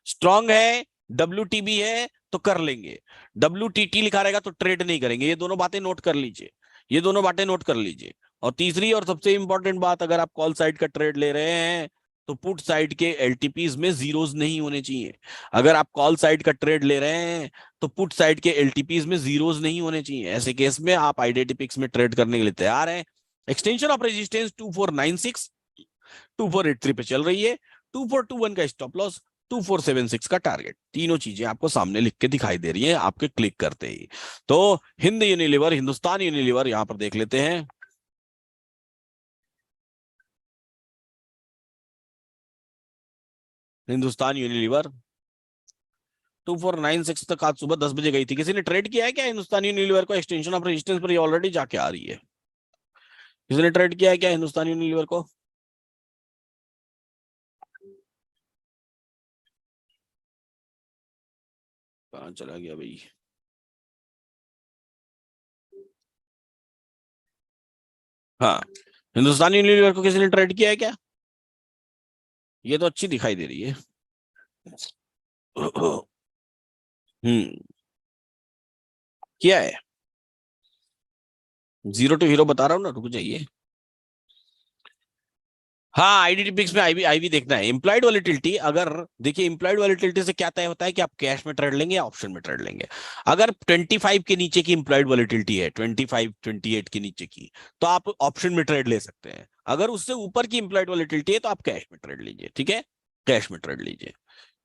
स्ट्रांग है, WTB है तो कर लेंगे, WTT लिखा रहेगा तो ट्रेड नहीं करेंगे। ये दोनों बातें नोट कर लीजिए, ये दोनों बातें नोट कर लीजिए। और तीसरी और सबसे इंपॉर्टेंट बात, अगर आप कॉल साइड का ट्रेड ले रहे हैं तो पुट साइड के एलटीपीज में जीरोज नहीं होने चाहिए। अगर आप कॉल साइड का ट्रेड ले रहे हैं तो पुट साइड के एलटीपीज में जीरोज नहीं होने चाहिए। ऐसे केस में आप आईडीटी पिक्स में ट्रेड करने के लिए तैयार हैं। एक्सटेंशन ऑफ रेजिस्टेंस 2496, 2483 पे चल रही है। 2421 का स्टॉप लॉस, 2476 का टारगेट। तीनों चीजें आपको सामने लिख के दिखाई दे रही हैं आपके क्लिक करते ही। तो हिंद यूनिलीवर, हिंदुस्तान यूनिलीवर यहां पर देख लेते हैं। हिंदुस्तान यूनिलीवर 2496 तक आज सुबह 10 बजे गई थी। किसी ने ट्रेड किया है क्या हिंदुस्तान यूनिलीवर को? एक्सटेंशन ऑफ रेजिस्टेंस पर ये ऑलरेडी जाके आ रही है। किसी ने ट्रेड किया है क्या हिंदुस्तान यूनिलीवर को? कहाँ चला गया भाई? हाँ, हिंदुस्तान यूनिलीवर को किसी ने ट्रेड किया है क्या? ये तो अच्छी दिखाई दे रही है। हम्म, किया है। जीरो टू हीरो बता रहा हूँ ना, रुक जाइए। हाँ, आईडीटी पिक्स में आईवी आईवी देखना है। इम्प्लॉइड वॉलिटिलिटी, अगर देखिए इम्प्लॉइड वॉलिटिलिटी से क्या तय होता है कि आप कैश में ट्रेड लेंगे या ऑप्शन में ट्रेड लेंगे। अगर 25 के नीचे की इम्प्लॉइड वॉलिटिलिटी है, 25 28 के नीचे की, तो आप ऑप्शन में ट्रेड ले सकते हैं। अगर उससे ऊपर की इम्प्लॉइड वॉलिटिलिटी है तो आप कैश में ट्रेड लीजिए, ठीक है, कैश में ट्रेड लीजिए।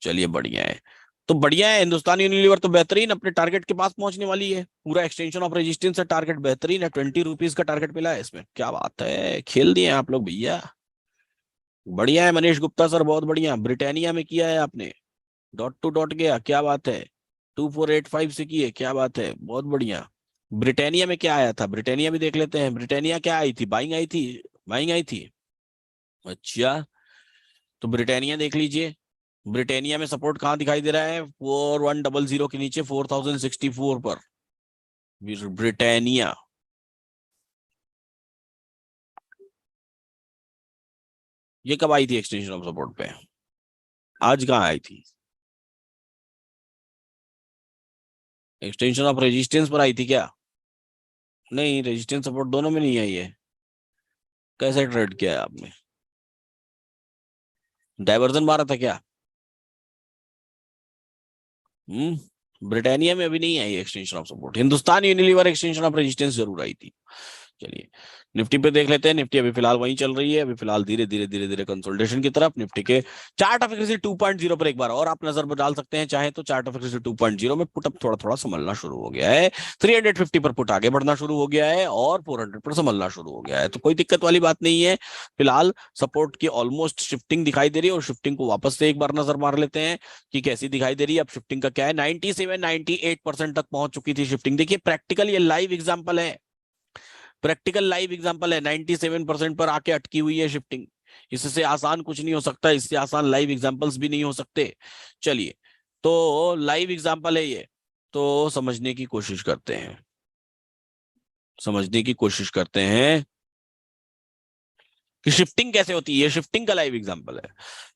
चलिए बढ़िया है। तो बढ़िया है, हिंदुस्तान यूनिलीवर तो बेहतरीन अपने टारगेट के पास पहुंचने वाली है। पूरा एक्सटेंशन ऑफ रेजिस्टेंस से टारगेट बेहतरीन है। 20 रुपीज का टारगेट मिला है इसमें, क्या बात है, खेल दिए आप लोग भैया। बढ़िया है मनीष गुप्ता सर, बहुत बढ़िया। ब्रिटानिया में किया है आपने, डॉट टू डॉट गया, क्या बात है। 2485 से किए, क्या बात है, बहुत बढ़िया। ब्रिटानिया में क्या आया था, ब्रिटानिया भी देख लेते हैं। ब्रिटानिया क्या आई थी, बाइंग आई थी, बाइंग आई थी। अच्छा, तो ब्रिटानिया देख लीजिए। ब्रिटानिया में सपोर्ट कहाँ दिखाई दे रहा है, 4100 के नीचे, 4064 पर। ब्रिटानिया, ये कब आई थी एक्सटेंशन ऑफ सपोर्ट पे? आज कहाँ आई थी? एक्सटेंशन ऑफ रेजिस्टेंस पर आई थी क्या? नहीं, रेजिस्टेंस सपोर्ट दोनों में नहीं आई है। कैसे ट्रेड किया है आपने? डाइवर्जन मारा था क्या? हम्म, ब्रिटानिया में अभी नहीं आई extension of support, Hindustan Unilever extension of resistance जरूर आई थी। चलिए निफ्टी पे देख लेते हैं। निफ्टी अभी फिलहाल वहीं चल रही है, अभी फिलहाल धीरे धीरे धीरे धीरे कंसोलिडेशन की तरफ। निफ्टी के चार्ट ऑफ एक्रेसी 2.0 पर एक बार और आप नजर डाल सकते हैं चाहे तो। चार्ट ऑफ एक्रेसी 2.0 में पुट अप थोड़ा थोड़ा संभलना शुरू हो गया है, 350 पर पुट आगे बढ़ना शुरू हो गया है और 400 पर संभलना शुरू हो गया है, तो कोई दिक्कत वाली बात नहीं है। फिलहाल सपोर्ट की ऑलमोस्ट शिफ्टिंग दिखाई दे रही है और शिफ्टिंग को वापस से एक बार नजर मार लेते हैं कि कैसी दिखाई दे रही है। अब शिफ्टिंग का क्या है, 97-98% तक पहुंच चुकी थी शिफ्टिंग। देखिए प्रैक्टिकल ये लाइव एग्जांपल है, प्रैक्टिकल लाइव एग्जांपल है, 97% पर आके अटकी हुई है शिफ्टिंग। इससे आसान कुछ नहीं हो सकता, इससे आसान लाइव एग्जांपल्स भी नहीं हो सकते। चलिए तो लाइव एग्जांपल है ये, तो समझने की कोशिश करते हैं, समझने की कोशिश करते हैं कि शिफ्टिंग कैसे होती है। ये शिफ्टिंग का लाइव एग्जांपल है,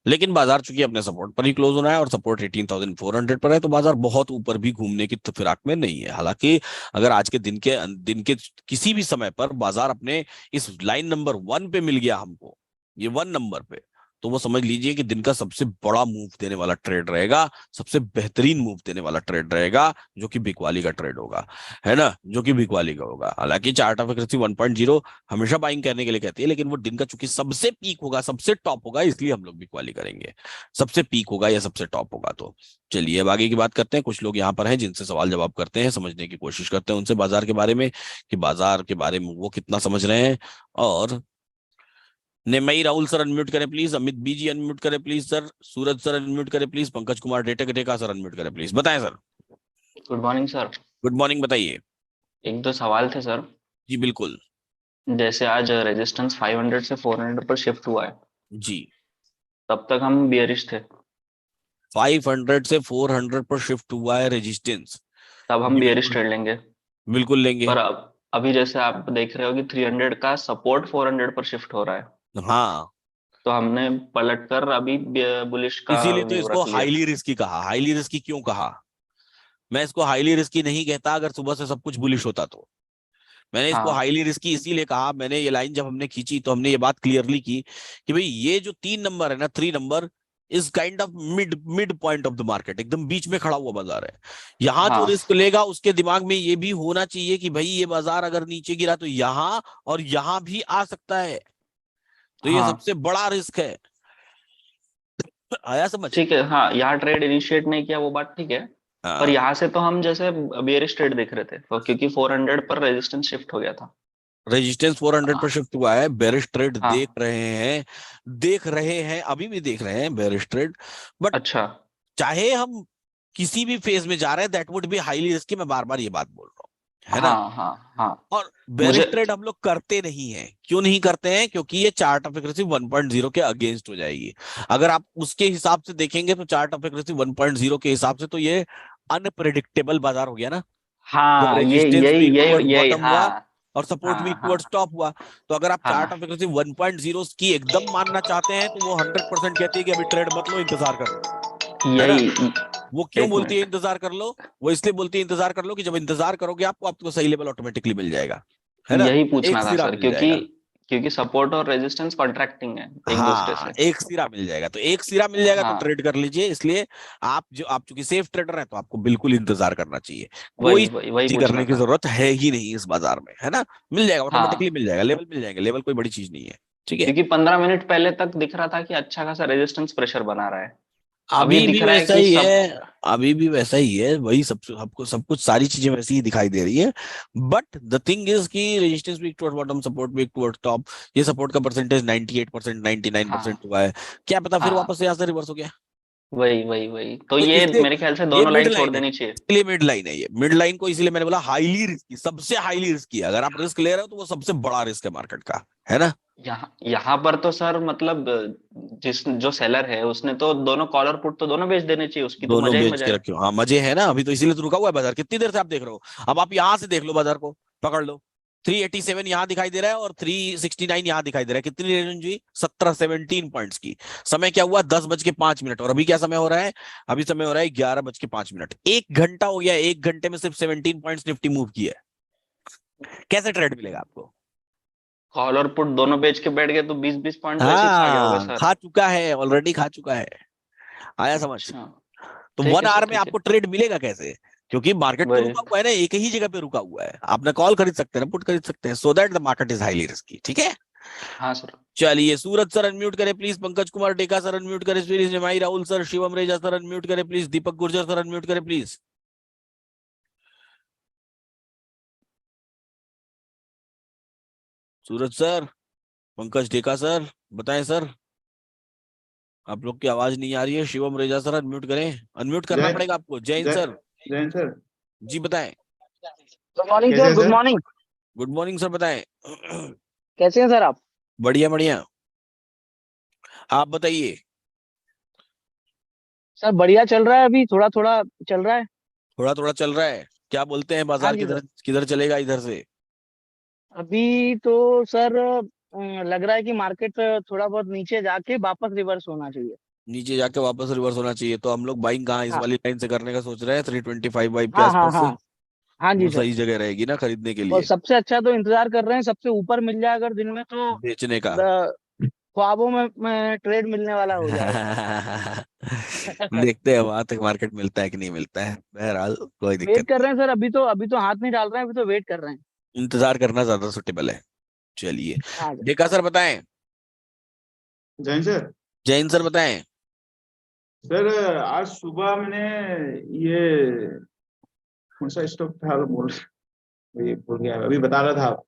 लेकिन बाजार चूंकि अपने सपोर्ट पर ही क्लोज होना है और सपोर्ट 18,400 पर है, तो बाजार बहुत ऊपर भी घूमने की फिराक में नहीं है। हालांकि अगर आज के दिन के किसी भी समय पर बाजार अपने इस लाइन नंबर 1 पे मिल गया हमको, ये 1 नंबर पे, तो वो समझ लीजिए कि दिन का सबसे बड़ा मूव देने वाला ट्रेड रहेगा, सबसे बेहतरीन मूव देने वाला ट्रेड रहेगा, जो कि बिकवाली का ट्रेड होगा, है ना, जो कि बिकवाली का होगा। हालांकि चार्ट ऑफ एक्रेसी 1.0 हमेशा बाइंग करने के लिए कहती है, लेकिन वो दिन का चूंकि सबसे पीक होगा, सबसे टॉप होगा, इसलिए हम लोग बिकवाली करेंगे। सबसे पीक होगा या सबसे टॉप होगा तो। चलिए अब आगे की बात करते हैं। कुछ लोग यहाँ पर हैं जिनसे सवाल जवाब करते हैं, समझने की कोशिश करते हैं उनसे बाजार के बारे में, कि बाजार के बारे में वो कितना समझ रहे हैं। और नेमई राहुल सर अनम्यूट करें प्लीज, अमित बीजी अनम्यूट करें please sir, Suraj sir unmute करें प्लीज, पंकज कुमार डेटा सर अनम्यूट करें प्लीज। बताएं sir. Good morning sir. Good morning, बताइए। एक दो सवाल थे सर। जी बिल्कुल। जैसे आज रेजिस्टेंस 500 से 400 पर शिफ्ट हुआ है, जी, तब तक हम बियरिश थे, 500 से 400 पर शिफ्ट हुआ है रेजिस्टेंस। तब हम जी बियरिश बिल्कुल, ट्रेड लेंगे। बिल्कुल लेंगे। पर अब अभी जैसे आप देख रहे हो कि 300 का सपोर्ट 400 पर शिफ्ट हो रहा है, हाँ, तो हमने पलट कर अभी बुलिश का इसीलिए तो व्यू इसको रख लिया। हाईली रिस्की कहा। हाईली रिस्की क्यों कहा? मैं इसको हाईली रिस्की नहीं कहता अगर सुबह से सब कुछ बुलिश होता तो। मैंने इसको हाँ हाईली रिस्की इसीलिए कहा, मैंने ये लाइन जब हमने खींची तो हमने ये बात क्लियरली की कि भाई ये जो 3 नंबर है ना, 3 number is kind of mid mid point of the market, एकदम बीच में खड़ा हुआ बाजार है। यहाँ जो हाँ रिस्क लेगा उसके दिमाग में ये भी होना चाहिए कि भाई ये बाजार अगर नीचे गिरा तो यहाँ और यहाँ भी आ सकता है, तो ये हाँ। सबसे बड़ा रिस्क है। आया समझ? ठीक है, हाँ यहाँ ट्रेड इनिशिएट नहीं किया वो बात ठीक है। पर हाँ, यहाँ से तो हम जैसे बियरिश ट्रेड देख रहे थे, तो क्योंकि 400 पर रेजिस्टेंस शिफ्ट हो गया था। रेजिस्टेंस 400 पर शिफ्ट हुआ है, बेरिश ट्रेड देख हाँ। रहे हैं, देख रहे हैं, अभी भी देख रहे हैं बेरिश ट्रेड। बट अच्छा। चाहे हम किसी भी फेज में जा रहे हैं, that would be highly risky, मैं बार बार ये बात बोल रहा हूँ, है ना। हाँ हाँ हाँ। और मुझे। बेरिश ट्रेड हम लोग करते नहीं है, क्यों नहीं करते हैं? क्योंकि ये चार्ट ऑफ एक्रेसी 1.0 के अगेंस्ट हो जाएगी। अगर आप उसके हिसाब से देखेंगे तो चार्ट ऑफ एक्रेसी 1.0 के हिसाब से तो ये अनप्रेडिक्टेबल बाजार हो गया ना, जब हाँ ये रेजिस्टेंस यही वीक यही टुवर्ड्स यही बॉटम हुआ हाँ और सपोर्ट वीक हाँ टुवर्ड्स हाँ टॉप हुआ। तो अगर आप चार्ट ऑफ हाँ। एक्रेसी 1.0 की एकदम मानना चाहते हैं तो वो 100% कहती है कि अभी ट्रेड मत लो, इंतजार करो, है ना। यही। वो क्यों एक बोलती है मिनट। इंतजार कर लो? वो इसलिए बोलती है इंतजार कर लो कि जब इंतजार करोगे आपको सही लेवल ऑटोमेटिकली मिल जाएगा, है ना। यही एक पूछना था सिरा सर, मिल क्योंकि जाएगा। क्योंकि सपोर्ट और रेजिस्टेंस कॉन्ट्रैक्टिंग है एक दूसरे हाँ, से। एक सिरा मिल जाएगा, तो एक सिरा मिल जाएगा तो हाँ ट्रेड कर लीजिए। इसलिए आप चूंकि सेफ ट्रेडर हैं तो आपको बिल्कुल इंतजार करना चाहिए। कोई वही वही वही चीज पूछना करने की था। जरूरत है ही नहीं इस बाजार में, है ना। मिल जाएगा, ऑटोमेटिकली हाँ, मिल जाएगा, लेवल मिल जाएंगे, लेवल कोई बड़ी चीज नहीं है। ठीक है। क्योंकि 15 मिनट पहले तक दिख रहा था कि अच्छा खासा रेजिस्टेंस प्रेशर बना रहा है। अभी अभी भी दिख रहा है वैसा कि ही है, सब। अभी भी वैसा ही है, वही सब कुछ सारी चीजें वैसी ही दिखाई दे रही है। बट द थिंग इज कि resistance weak toward bottom, support weak toward top, ये सपोर्ट का परसेंटेज 98%, 99% हाँ हुआ है। क्या पता फिर हाँ। वापस से यहाँ से रिवर्स हो गया। वही वही वही, तो तो ये इसलिए मेरे ख्याल से ये दोनों मिड लाइन छोड़ लाइन है, देनी चाहिए। इसलिए मिड लाइन है, ये मिड लाइन को इसीलिए मैंने बोला हाईली रिस्की, सबसे हाईली रिस्की। अगर आप रिस्क ले रहे हो तो वो सबसे बड़ा रिस्क है मार्केट का, है ना। यहाँ पर तो सर मतलब जिस जो सेलर है उसने तो दोनों कॉलर पुट तो दोनों बेच देने चाहिए, उसकी तो दोनों मजा ही बेच मजा के है। रखे हो, हाँ मजे है ना, अभी तो इसीलिए तो रुका हुआ है बाजार, कितनी देर से आप देख रहे हो। अब आप यहां से देख लो बाजार को, पकड़ लो। 387 यहां दिखाई दे रहा है और 369 यहां दिखाई दे रहा है। कितनी रेंज हुई? 17 17 पॉइंट्स की। समय क्या हुआ? 10:05। और अभी क्या समय हो रहा है? अभी समय हो रहा है 11:05। 1 घंटा हो गया, 1 घंटे में सिर्फ 17 पॉइंट्स निफ्टी मूव किया है। कैसे ट्रेड मिलेगा आपको? कॉल और पुट दोनों बेच के बैठ गए तो 20 20 पॉइंट तो ऐसे ही खा गया होगा हाँ, सर। खा चुका है, ऑलरेडी खा चुका है। आया समझ? अच्छा। तो ठीक 1 है सर, आवर में ठीक है। आपको ट्रेड मिलेगा कैसे? क्योंकि मार्केट तो वही। रुका हुआ है ना, एक ही जगह पे रुका हुआ है। आपने कॉल खरीद सकते हैं ना, पुट खरीद सकते हैं, so that the market is highly risky. ठीक है, हाँ सर। चलिए सूरज सर अनम्यूट करें प्लीज, पंकज कुमार टेका सर अनम्यूट करें please, Nimai Rahul sir, Shivam रेजा सर अनम्यूट करें please, Deepak Gurjar sir unmute करें प्लीज। सूरज सर, पंकज टेका सर, बताएं सर, आप लोग की आवाज नहीं आ रही है। शिवम रेजा सर अनम्यूट करें, अनम्यूट करना जय पड़ेगा आपको। जैन जय सर, जैन सर, जी बताएं। गुड मॉर्निंग कैसे सर, हैं good sir? Morning. Good morning sir, बताएं। कैसे हैं सर आप? बढ़िया बढ़िया, आप बताइए। सर बढ़िया चल रहा है, अभी थोड़ा थोड़ा चल रहा है। थोड़ा थोड़ा चल रहा है, क्या बोलते हैं हाँ बाजार जी किधर सर। किधर चलेगा इधर से? अभी तो सर लग रहा है कि मार्केट थोड़ा बहुत नीचे जाके वापस रिवर्स होना चाहिए। नीचे जाके वापस रिवर्स होना चाहिए, तो हम लोग बाइंग कहाँ इस हाँ वाली लाइन से करने का सोच रहे हैं, 325 वाइब के हाँ हाँ आसपास से। हाँ। हाँ जी वो सर। सही जगह रहेगी ना खरीदने के और लिए, सबसे अच्छा तो इंतजार कर रहे हैं, सबसे ऊपर मिल जाए अगर दिन में तो बेचने का। ख्वाबों में ट्रेड मिलने वाला हो जाएगा। देखते हैं वहां तक मार्केट मिलता है कि नहीं मिलता है, बहरहाल कोई दिक्कत वेट कर नहीं रहे हैं सर, अभी तो हाथ नहीं डाल रहे हैं, अभी तो वेट कर रहे हैं। है, इंतजार करना ज्यादा सुटेबल है। चलिए, हाँ सर। डेका सर बताएं। जैन सर, जैन सर बताएं। सर आज सुबह मैंने ये कौन सा स्टॉक था बोल, ये भूल गया, अभी बता रहा था।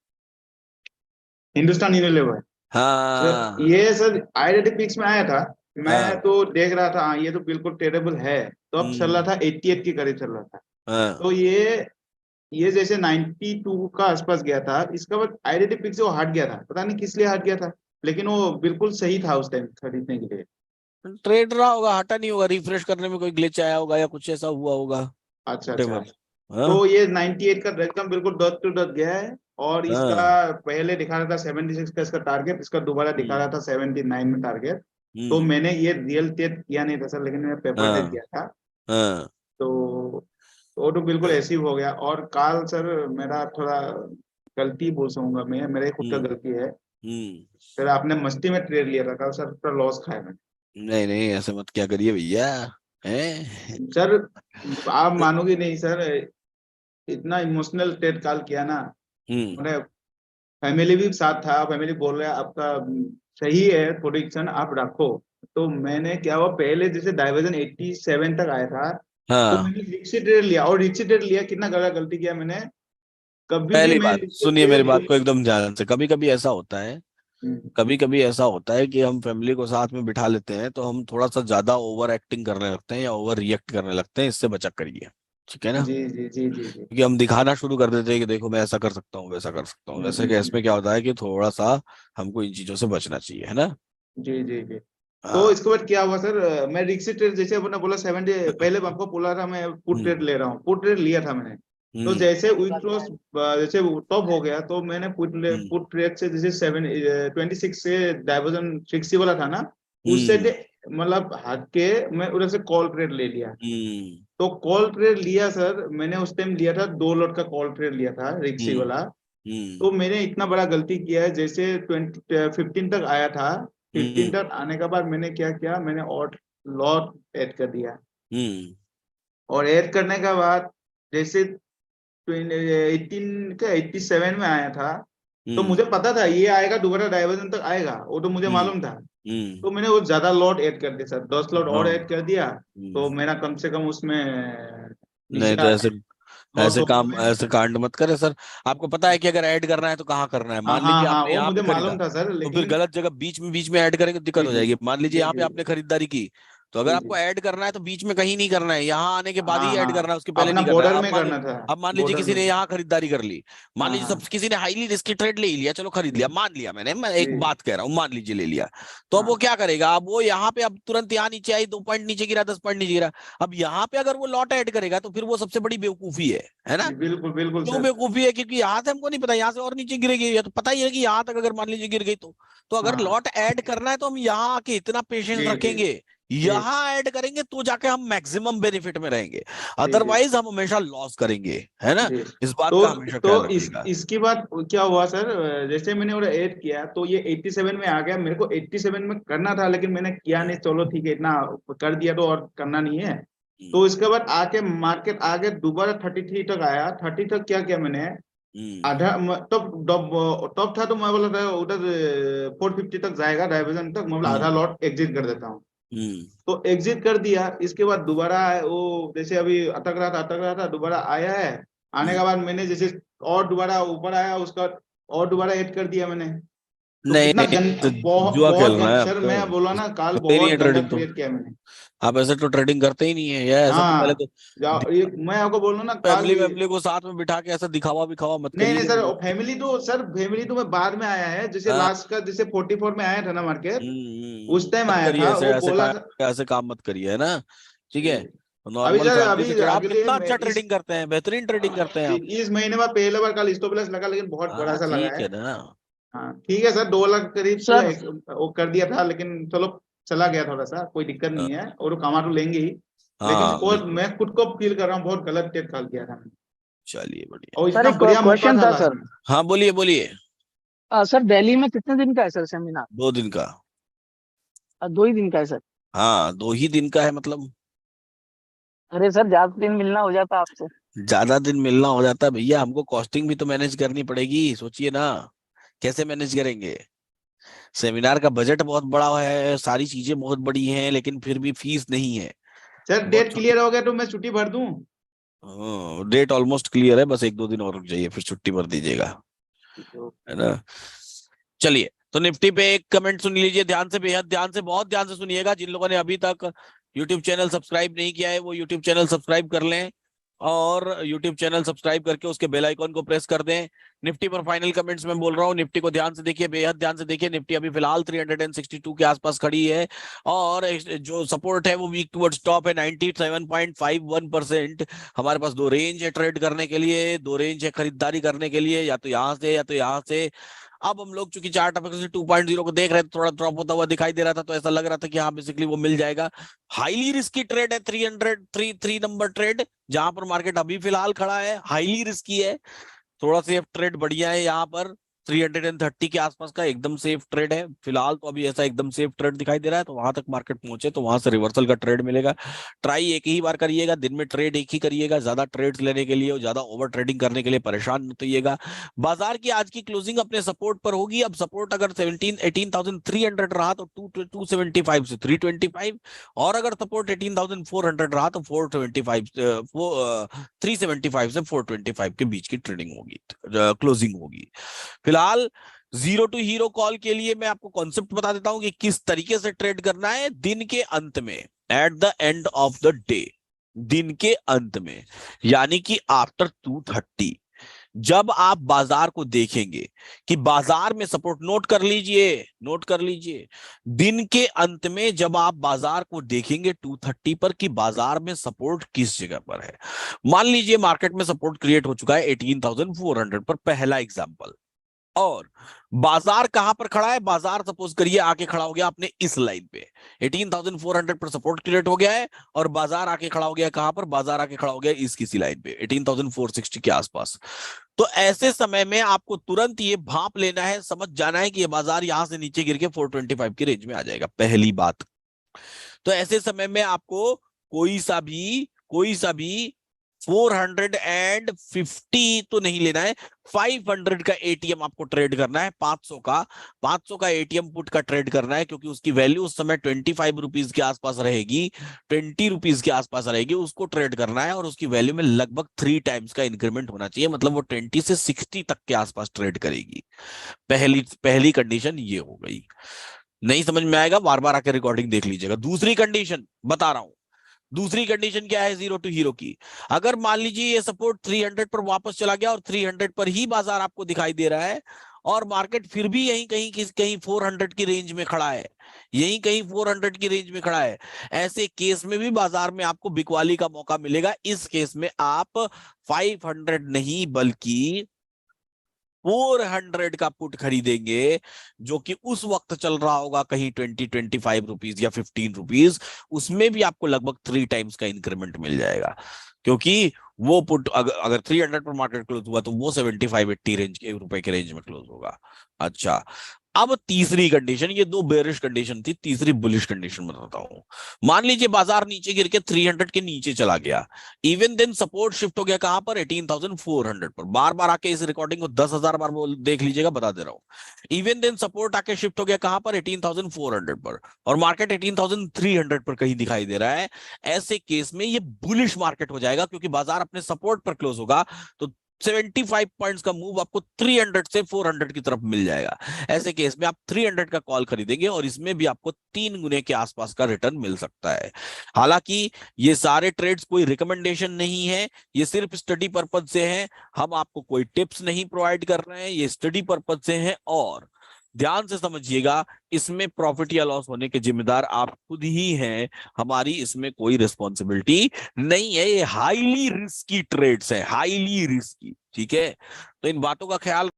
हिंदुस्तान यूनिलीवर सर, हाँ ये सर आईआईटी पिक्स में आया था। मैं हाँ। तो देख रहा था, हाँ, ये तो बिल्कुल ट्रेडेबल है। तो अब चल रहा हम्म। था 88 के करीब चल रहा था। हाँ। तो ये जैसे 92 का आसपास गया था, इसका बाद आईआईटी पिक्स से वो हट गया था, पता नहीं किस लिए हट गया था। लेकिन वो बिल्कुल सही था उस टाइम खरीदने के लिए। ट्रेड रहा होगा, हटा नहीं होगा, रिफ्रेश करने में कोई ग्लिच आया होगा या कुछ ऐसा हुआ होगा। अच्छा अच्छा। whatever। हाँ तो ये 98 का एकदम बिल्कुल डॉट टू डॉट गया है। और इसका हाँ। पहले दिखा रहा था 76 का इसका टारगेट, इसका दोबारा दिखा रहा हम्म। था 79 में टारगेट। तो हम्म। मैंने ये रियल टेस्ट किया नहीं था सर, लेकिन मैंने पेपर टेस्ट हाँ किया था। हाँ। तो वो तो बिल्कुल ऐसे ही हो गया। और काल सर मेरा थोड़ा गलती बोल सकूंगा, मैं मेरा खुद का हम्म। गलती है। हम्म। सर आपने मस्ती में ट्रेड लिया था कल सर, पूरा लॉस खाया मैंने। नहीं नहीं, ऐसे मत क्या करिए भैया, हैं? सर आप मानोगे नहीं सर, इतना इमोशनल ट्रेड काल किया ना। हम्म। मैंने फैमिली भी साथ था, फैमिली बोल रहा है आपका सही है प्रोडिक्शन आप रखो। तो मैंने क्या हुआ, पहले जैसे डाइवर्जन 87 तक आया था। तो हाँ, मैंने रिक्सी ट्रेड लिया, और रिक्सी ट्रेड लिया कितना गलत गलती किया मैंने। कभी भी पहली मैं बात रिक्सी सुनिए मेरी बात ट्रेड। को एकदम ध्यान से। कभी कभी ऐसा होता है, कभी कभी ऐसा होता है कि हम फैमिली को साथ में बिठा लेते हैं तो हम थोड़ा सा ज्यादा ओवर एक्टिंग करने लगते हैं या ओवर रिएक्ट करने लगते हैं, इससे बचा करिए। ठीक है ना? जी जी जी जी जी क्योंकि हम दिखाना शुरू कर देते हैं कि देखो मैं ऐसा कर सकता हूँ, वैसा कर सकता हूँ, वैसे केस में क्या होता है कि थोड़ा सा हमको इन चीजों से बचना चाहिए, है ना? जी जी जी। तो हाँ। इसके बाद क्या हुआ सर, मैं रिक्सी ट्रेड जैसे अपने बोला 70, पहले आपको बोला था मैं पुट ट्रेड हम्म। ले रहा हूँ, पुट ट्रेड लिया था मैंने। तो हम्म। जैसे विप्रोस जैसे टॉप हो गया, तो मैंने हम्म। पुट ट्रेड से जैसे 26 से डाइवर्जन 60 वाला था ना, उससे हम्म। मतलब हट के मैं उधर से कॉल ट्रेड ले लिया। हम्म। तो कॉल ट्रेड लिया सर, मैंने उस टाइम लिया था 2 लॉट का कॉल ट्रेड लिया था रिक्सी हम्म। वाला। हम्म। तो मैंने इतना बड़ा गलती किया है, जैसे 15 तक आया था। 15 हम्म। तक आने के बाद मैंने क्या किया, मैंने और लॉट ऐड कर दिया। हम्म। और ऐड करने के बाद जैसे 18 का 87 में आया था। तो हम्म। मुझे पता था ये आएगा, दोबारा डाइवर्जन तक आएगा, वो तो मुझे हम्म। मालूम था। हम्म। तो मैंने वो ज्यादा लॉट ऐड कर दिया सर, 10 लॉट और हाँ। ऐड कर दिया। हम्म। तो मेरा कम से कम उसमें नहीं तो निचला ऐसे लॉस ऐसे हो काम गया। ऐसे कांड मत करे सर। आपको पता है कि अगर ऐड करना है तो कहाँ करना है? हाँ मान हाँ लीजिए हाँ, आपने वो यहाँ मुझे पे खरीदा, मालूम था सर, तो फिर लेकिन गलत जगह बीच में ऐड करेंगे तो दिक्कत जी हो जी जाएगी। मान लीजिए जी यहाँ पे जी आपने खरीदारी की, तो अगर जी आपको जी। ऐड करना है तो बीच में कहीं नहीं करना है, यहाँ आने के बाद हाँ ही ऐड करना हाँ, है, उसके पहले अपना नहीं करना है। बॉर्डर में करना था। अब मान लीजिए बॉर्डर किसी में। ने यहाँ खरीदारी कर ली, मान हाँ लीजिए सब हाँ किसी ने हाईली रिस्की ट्रेड ले लिया, चलो खरीद लिया, मान लिया मैं जी एक बात कह रहा हूँ, मान लीजिए ले लिया। तो अब वो हाँ क्या करेगा? अब वो यहाँ पे अब तुरंत यहाँ नीचे आई, 2 पॉइंट नीचे गिरा, 10 पॉइंट नीचे गिरा। अब यहाँ पे अगर वो लॉट ऐड करेगा तो फिर वो सबसे बड़ी बेवकूफी है ना? जी, बिल्कुल बिल्कुल क्यों सर। बेवकूफी है? क्योंकि यहाँ से हमको नहीं पता यहाँ से और नीचे गिरेगी, या तो पता ही है कि यहाँ तक अगर मान लीजिए गिर गई तो अगर हाँ लॉट ऐड करना है तो हम यहाँ आके इतना पेशेंस जी जी रखेंगे, जी यहाँ ऐड करेंगे तो जाके हम मैक्सिमम बेनिफिट में रहेंगे। जी जी अदरवाइज हम हमेशा लॉस करेंगे, है ना? जी। इस बात तो का हमेशा ख्याल रखिएगा। इसकी बात क्या हुआ सर, जैसे मैंने वो ऐड किया तो ये 87 में आ गया, मेरे को 87 में करना था, लेकिन मैंने किया नहीं। चलो ठीक है, इतना कर दिया तो और करना नहीं है। तो इसके बाद आके मार्केट आगे दोबारा 33 तक आया, 30 तक क्या किया मैंने, आधा टॉप था तो मैं बोला था उधर 450 तक जाएगा, डाइवर्जन तक, मैं बोला आधा लॉट एग्जिट कर देता हूँ। तो एग्जिट कर दिया। इसके बाद दोबारा वो जैसे अभी अटक रहा था, दोबारा आया है। आने के बाद मैंने जैसे और दोबारा ऊपर आया, उसका और दोबारा ऐड कर दिया मैंने। तो नहीं कितना नहीं, तो बहुत जुआ खेल बहुत रहा है सर, अब तो, मैं बोला ना काल होता ही नहीं है बहुत गंदा ट्रेडिंग तो। ट्रेड किया मैंने। आप ऐसे तो ट्रेडिंग करते ही नहीं है यार, ऐसा तो पहले हाँ, तो ये मैं आपको बोल रहा हूँ ना काल। फैमिली वैमिली को साथ में बिठा के ऐसा दिखावा विखावा मत नहीं नहीं करिए। सर, फैमिली तो मैं बाद में आया है, जैसे हाँ, लास्ट का जैसे 44 में आया था ना मार्केट, उस टाइम मत आया करिए था, ऐसे, वो बोला था। ऐसे काम मत करिए, है ना। ठीक है, अभी नॉर्मल सर फैमिली से अभी ट्रेड, आप अगले कितना अच्छा इस ट्रेडिंग करते हैं, बेहतरीन ट्रेडिंग करते हैं आप। इस महीने में पहले बार कल स्टॉप लॉस लगा, लेकिन बहुत बड़ा हाँ सा लगा ठीक है। है ना। हाँ ठीक है सर, 2 लाख करीब से सर वो कर दिया था, लेकिन चलो चला गया थोड़ा सा, कोई दिक्कत हाँ नहीं है, और वो कमा तो लेंगे ही। लेकिन हाँ, और बिल्कुल। मैं खुद को फील कर रहा हूँ बहुत गलत ट्रेड कर दिया था मैंने। चलिए बढ़िया। और सर इतना एक बढ़िया मौका क्वेश्चन था था लास्ट सर। में। हाँ बोलिए बोलिए। सर दिल्ली में कितने दिन का है सर सेमिनार? 2 दिन का। 2 ही दिन का है सर? हाँ 2 ही दिन का है मतलब। अरे सर ज्यादा दिन मिलना हो जाता आपसे। ज्यादा दिन मिलना हो जाता है भैया, हमको कॉस्टिंग भी तो मैनेज करनी पड़ेगी, सोचिए ना कैसे मैनेज करेंगे। सेमिनार का बजट बहुत बड़ा है, सारी चीजें बहुत बड़ी हैं, लेकिन फिर भी फीस नहीं है, सर बहुत डेट छोटी। क्लियर हो गया तो मैं छुट्टी भर दूं? हाँ डेट ऑलमोस्ट क्लियर है, बस 1-2 दिन और रुक जाइए, फिर छुट्टी भर दीजिएगा, है ना। चलिए, तो निफ्टी पे एक कमेंट सुन लीजिए ध्यान से, बेहद ध्यान से, बहुत ध्यान से सुनिएगा। जिन लोगों ने अभी तक यूट्यूब चैनल सब्सक्राइब नहीं किया है वो यूट्यूब चैनल सब्सक्राइब कर लें, और यूट्यूब चैनल सब्सक्राइब करके उसके बेल आइकॉन को प्रेस कर दें। निफ्टी पर फाइनल कमेंट्स में बोल रहा हूँ, निफ्टी को ध्यान से देखिए, बेहद ध्यान से देखिए। निफ्टी अभी फिलहाल 362 के आसपास खड़ी है, और जो सपोर्ट है वो वीक टुवर्ड्स टॉप है 97.51%। हमारे पास 2 रेंज है ट्रेड करने के लिए, 2 रेंज है खरीदारी करने के लिए, या तो यहाँ से या तो यहाँ से। अब हम लोग चूंकि चार्ट अपेक्स 2.0 को देख रहे थे, थोड़ा ड्रॉप होता हुआ दिखाई दे रहा था, तो ऐसा लग रहा था कि हाँ बेसिकली वो मिल जाएगा। हाईली रिस्की ट्रेड है 3 नंबर ट्रेड, जहां पर मार्केट अभी फिलहाल खड़ा है, हाईली रिस्की है। थोड़ा सेफ ट्रेड बढ़िया है यहाँ पर, 330 के आसपास का एकदम सेफ ट्रेड है फिलहाल। तो अभी ऐसा एकदम सेफ ट्रेड दिखाई दे रहा है, तो वहां तक मार्केट पहुंचे तो वहां से रिवर्सल का ट्रेड मिलेगा। ट्राई एक ही बार करिएगा, दिन में ट्रेड एक ही करिएगा, ज्यादा ट्रेड्स लेने के लिए और ज्यादा ओवर ट्रेडिंग करने के लिए परेशान मत होइएगा। बाजार की आज की क्लोजिंग अपने सपोर्ट पर होगी। अब सपोर्ट अगर 18,300 रहा तो 275 से 325, और अगर सपोर्ट 18,400 रहा तो 375 से 425 के बीच की ट्रेडिंग होगी, क्लोजिंग होगी। फिलहाल जीरो टू हीरो कॉल के लिए मैं आपको कॉन्सेप्ट बता देता हूं कि किस तरीके से ट्रेड करना है। दिन के अंत में, at the end of the day, दिन के अंत में, यानी कि आफ्टर 2:30, जब आप बाजार को देखेंगे कि बाजार में सपोर्ट, नोट कर लीजिए, नोट कर लीजिए, दिन के अंत में जब आप बाजार को देखेंगे 2:30 पर कि बाजार में सपोर्ट किस जगह पर है। मान लीजिए मार्केट में सपोर्ट क्रिएट हो चुका है 18,400 पर, पहला एग्जांपल, और बाजार कहां पर खड़ा है, बाजार सपोज करिए आके खड़ा हो गया अपने इस लाइन पे, 18,400 पर सपोर्ट क्रिएट हो गया है, और बाजार आके खड़ा हो गया कहां पर, बाजार आके खड़ा हो गया इस किसी लाइन पे 18,460 के आसपास। तो ऐसे समय में आपको तुरंत ये भाप लेना है, समझ जाना है कि ये बाजार यहां से नीचे गिर के 425 की रेंज में आ जाएगा, पहली बात। तो ऐसे समय में आपको कोई सा भी 450 तो नहीं लेना है, 500 का एटीएम आपको ट्रेड करना है, 500 का एटीएम पुट का ट्रेड करना है, क्योंकि उसकी वैल्यू उस समय 25 रुपीज के आसपास रहेगी, 20 रुपीज के आसपास रहेगी, उसको ट्रेड करना है, और उसकी वैल्यू में लगभग 3 टाइम्स का इंक्रीमेंट होना चाहिए, मतलब वो 20 से 60 तक के आसपास ट्रेड करेगी। पहली कंडीशन ये हो गई। नहीं समझ में आएगा बार बार आकर रिकॉर्डिंग देख लीजिएगा। दूसरी कंडीशन बता रहा हूं, दूसरी कंडीशन क्या है जीरो टू हीरो की। अगर मान लीजिए ये सपोर्ट 300 पर वापस चला गया और 300 पर ही बाजार आपको दिखाई दे रहा है, और मार्केट फिर भी यहीं कहीं 400 की रेंज में खड़ा है, यहीं कहीं 400 की रेंज में खड़ा है, ऐसे केस में भी बाजार में आपको बिकवाली का मौका मिलेगा। इस केस में आप 500 नहीं बल्कि 400 का पुट खरीदेंगे, जो कि उस वक्त चल रहा होगा कहीं 25 रुपीज या 15 रुपीज, उसमें भी आपको लगभग 3 टाइम्स का इंक्रीमेंट मिल जाएगा, क्योंकि वो पुट अगर 300 पर मार्केट क्लोज हुआ तो वो 75-80 रेंज के रुपए के रेंज में क्लोज होगा। अच्छा, अब तीसरी कंडीशन, ये दो बेरिश कंडीशन थी, तीसरी बुलिश कंडीशन बताता हूं। मान लीजिए बाजार नीचे गिर के 300 के नीचे चला गया, इवन देन सपोर्ट शिफ्ट हो गया कहां पर, 18,400 पर। बार बार आके इस रिकॉर्डिंग को 10,000 बार देख लीजिएगा, बता दे रहा हूं। इवन देन सपोर्ट आके शिफ्ट हो गया कहां पर, 18,400 पर, और मार्केट 18,300 पर कहीं दिखाई दे रहा है। ऐसे केस में ये बुलिश मार्केट हो जाएगा, क्योंकि बाजार अपने सपोर्ट पर क्लोज होगा तो 75 पॉइंट्स का मूव आपको 300 से 400 की तरफ मिल जाएगा। ऐसे केस में आप 300 का कॉल खरीदेंगे और इसमें भी आपको 3 गुने के आसपास का रिटर्न मिल सकता है। हालांकि ये सारे ट्रेड्स कोई रिकमेंडेशन नहीं है, ये सिर्फ स्टडी पर्पज से है। हम आपको कोई टिप्स नहीं प्रोवाइड कर रहे हैं, ये स्टडी पर्पज से है। और ध्यान से समझिएगा, इसमें प्रॉफिट या लॉस होने के जिम्मेदार आप खुद ही हैं, हमारी इसमें कोई रिस्पॉन्सिबिलिटी नहीं है। ये हाईली रिस्की ट्रेड्स है, हाईली रिस्की, ठीक है। तो इन बातों का ख्याल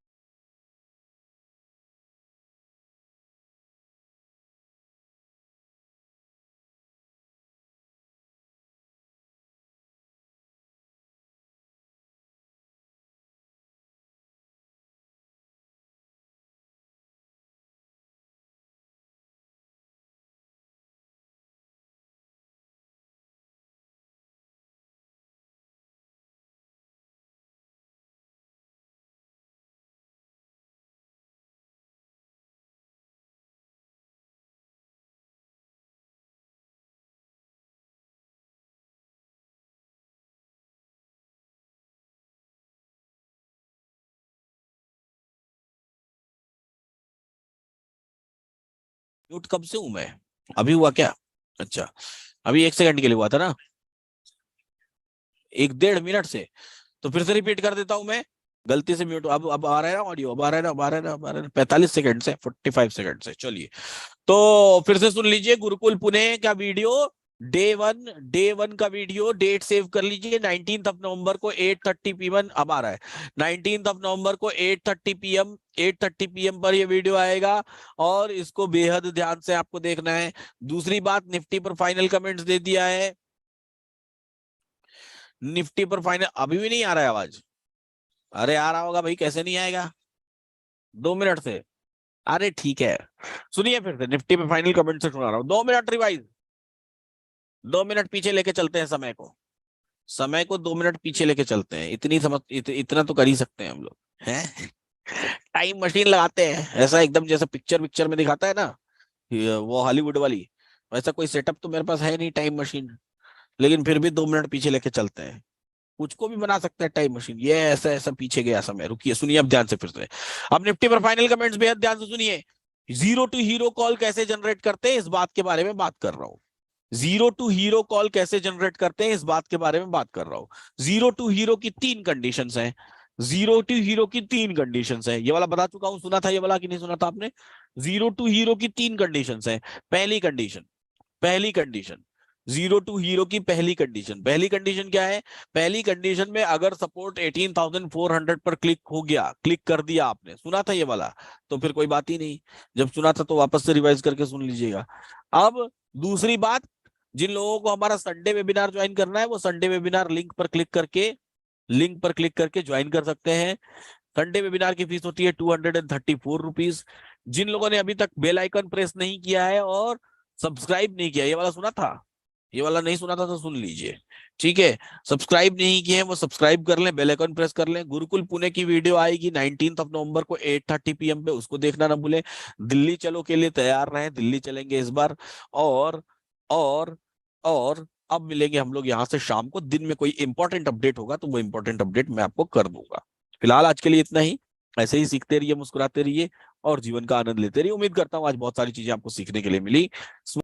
म्यूट कब से हूं मैं, अभी हुआ क्या? अच्छा, अभी 1 सेकंड के लिए हुआ था ना, 1 डेढ़ मिनट से। तो फिर से रिपीट कर देता हूं मैं, गलती से म्यूट। अब आ रहा है ना ऑडियो, अब आ रहा है ना, अब आ रहा है ना, अब आ रहा है ना। 45 सेकंड से 45 सेकंड से, चलिए। तो फिर से सुन लीजिए, गुरुकुल पुणे का वीडियो, डे वन का वीडियो, डेट सेव कर लीजिए, 19 नवंबर को 8:30 PM। अब आ रहा है 19 नवंबर को 8:30 PM पर ये वीडियो आएगा, और इसको बेहद ध्यान से आपको देखना है। दूसरी बात, निफ्टी पर फाइनल कमेंट्स दे दिया है, निफ्टी पर फाइनल। अभी भी नहीं आ रहा है आवाज? अरे आ रहा होगा भाई, कैसे नहीं आएगा? 2 मिनट से, अरे ठीक है। सुनिए फिर से, निफ्टी पे फाइनल कमेंट से सुना रहा हूँ, 2 मिनट रिवाइज, 2 मिनट पीछे लेके चलते हैं समय को, समय को 2 मिनट पीछे लेके चलते हैं। इतनी समझ इतना तो कर ही सकते हैं हम लोग, हैं? टाइम मशीन लगाते हैं, ऐसा एकदम जैसे पिक्चर पिक्चर में दिखाता है ना, ये वो हॉलीवुड वाली, वैसा कोई सेटअप तो मेरे पास है नहीं टाइम मशीन, लेकिन फिर भी 2 मिनट पीछे लेके चलते हैं। कुछ को भी बना सकता है टाइम मशीन, ये ऐसा ऐसा पीछे गया समय। रुकिए, सुनिए अब ध्यान से फिर से। अब निफ्टी पर फाइनल कमेंट्स बेहद ध्यान से सुनिए। जीरो टू हीरो कॉल कैसे जनरेट करते हैं, इस बात के बारे में बात कर रहा हूं। जीरो टू हीरो कॉल कैसे जनरेट करते हैं, इस बात के बारे में बात कर रहा हूं। जीरो टू हीरो की 3 कंडीशंस हैं, जीरो टू हीरो की 3 कंडीशंस हैं। ये वाला बता चुका हूं, सुना था ये वाला कि नहीं सुना था आपने? जीरो टू हीरो की 3 कंडीशंस हैं। पहली कंडीशन, जीरो टू हीरो की पहली कंडीशन क्या है? पहली कंडीशन में अगर सपोर्ट 18,400 पर क्लिक कर दिया आपने, सुना था ये वाला, तो फिर कोई बात ही नहीं। जब सुना था तो वापस से रिवाइज करके सुन लीजिएगा। अब दूसरी बात, जिन लोगों को हमारा संडे वेबिनार ज्वाइन करना है, वो संडे वेबिनार लिंक पर क्लिक करके ज्वाइन कर सकते हैं। संडे वेबिनार की फीस होती है 234 रुपीज। जिन लोगों ने अभी तक बेल आइकन प्रेस नहीं किया है और सब्सक्राइब नहीं किया, ये वाला सुना था, ये वाला नहीं सुना था तो सुन लीजिए, ठीक है। सब्सक्राइब नहीं किए हैं वो सब्सक्राइब कर लें, बेल आइकन प्रेस कर लें। गुरुकुल पुणे की वीडियो आएगी 19 नवंबर को 8:30 PM पे, उसको देखना ना भूलें। दिल्ली चलो के लिए तैयार रहें, दिल्ली चलेंगे इस बार। और और और अब मिलेंगे हम लोग यहाँ से शाम को, दिन में कोई इंपॉर्टेंट अपडेट होगा तो वो इंपॉर्टेंट अपडेट मैं आपको कर दूंगा। फिलहाल आज के लिए इतना ही। ऐसे ही सीखते रहिए, मुस्कुराते रहिए और जीवन का आनंद लेते रहिए। उम्मीद करता हूँ आज बहुत सारी चीजें आपको सीखने के लिए मिली।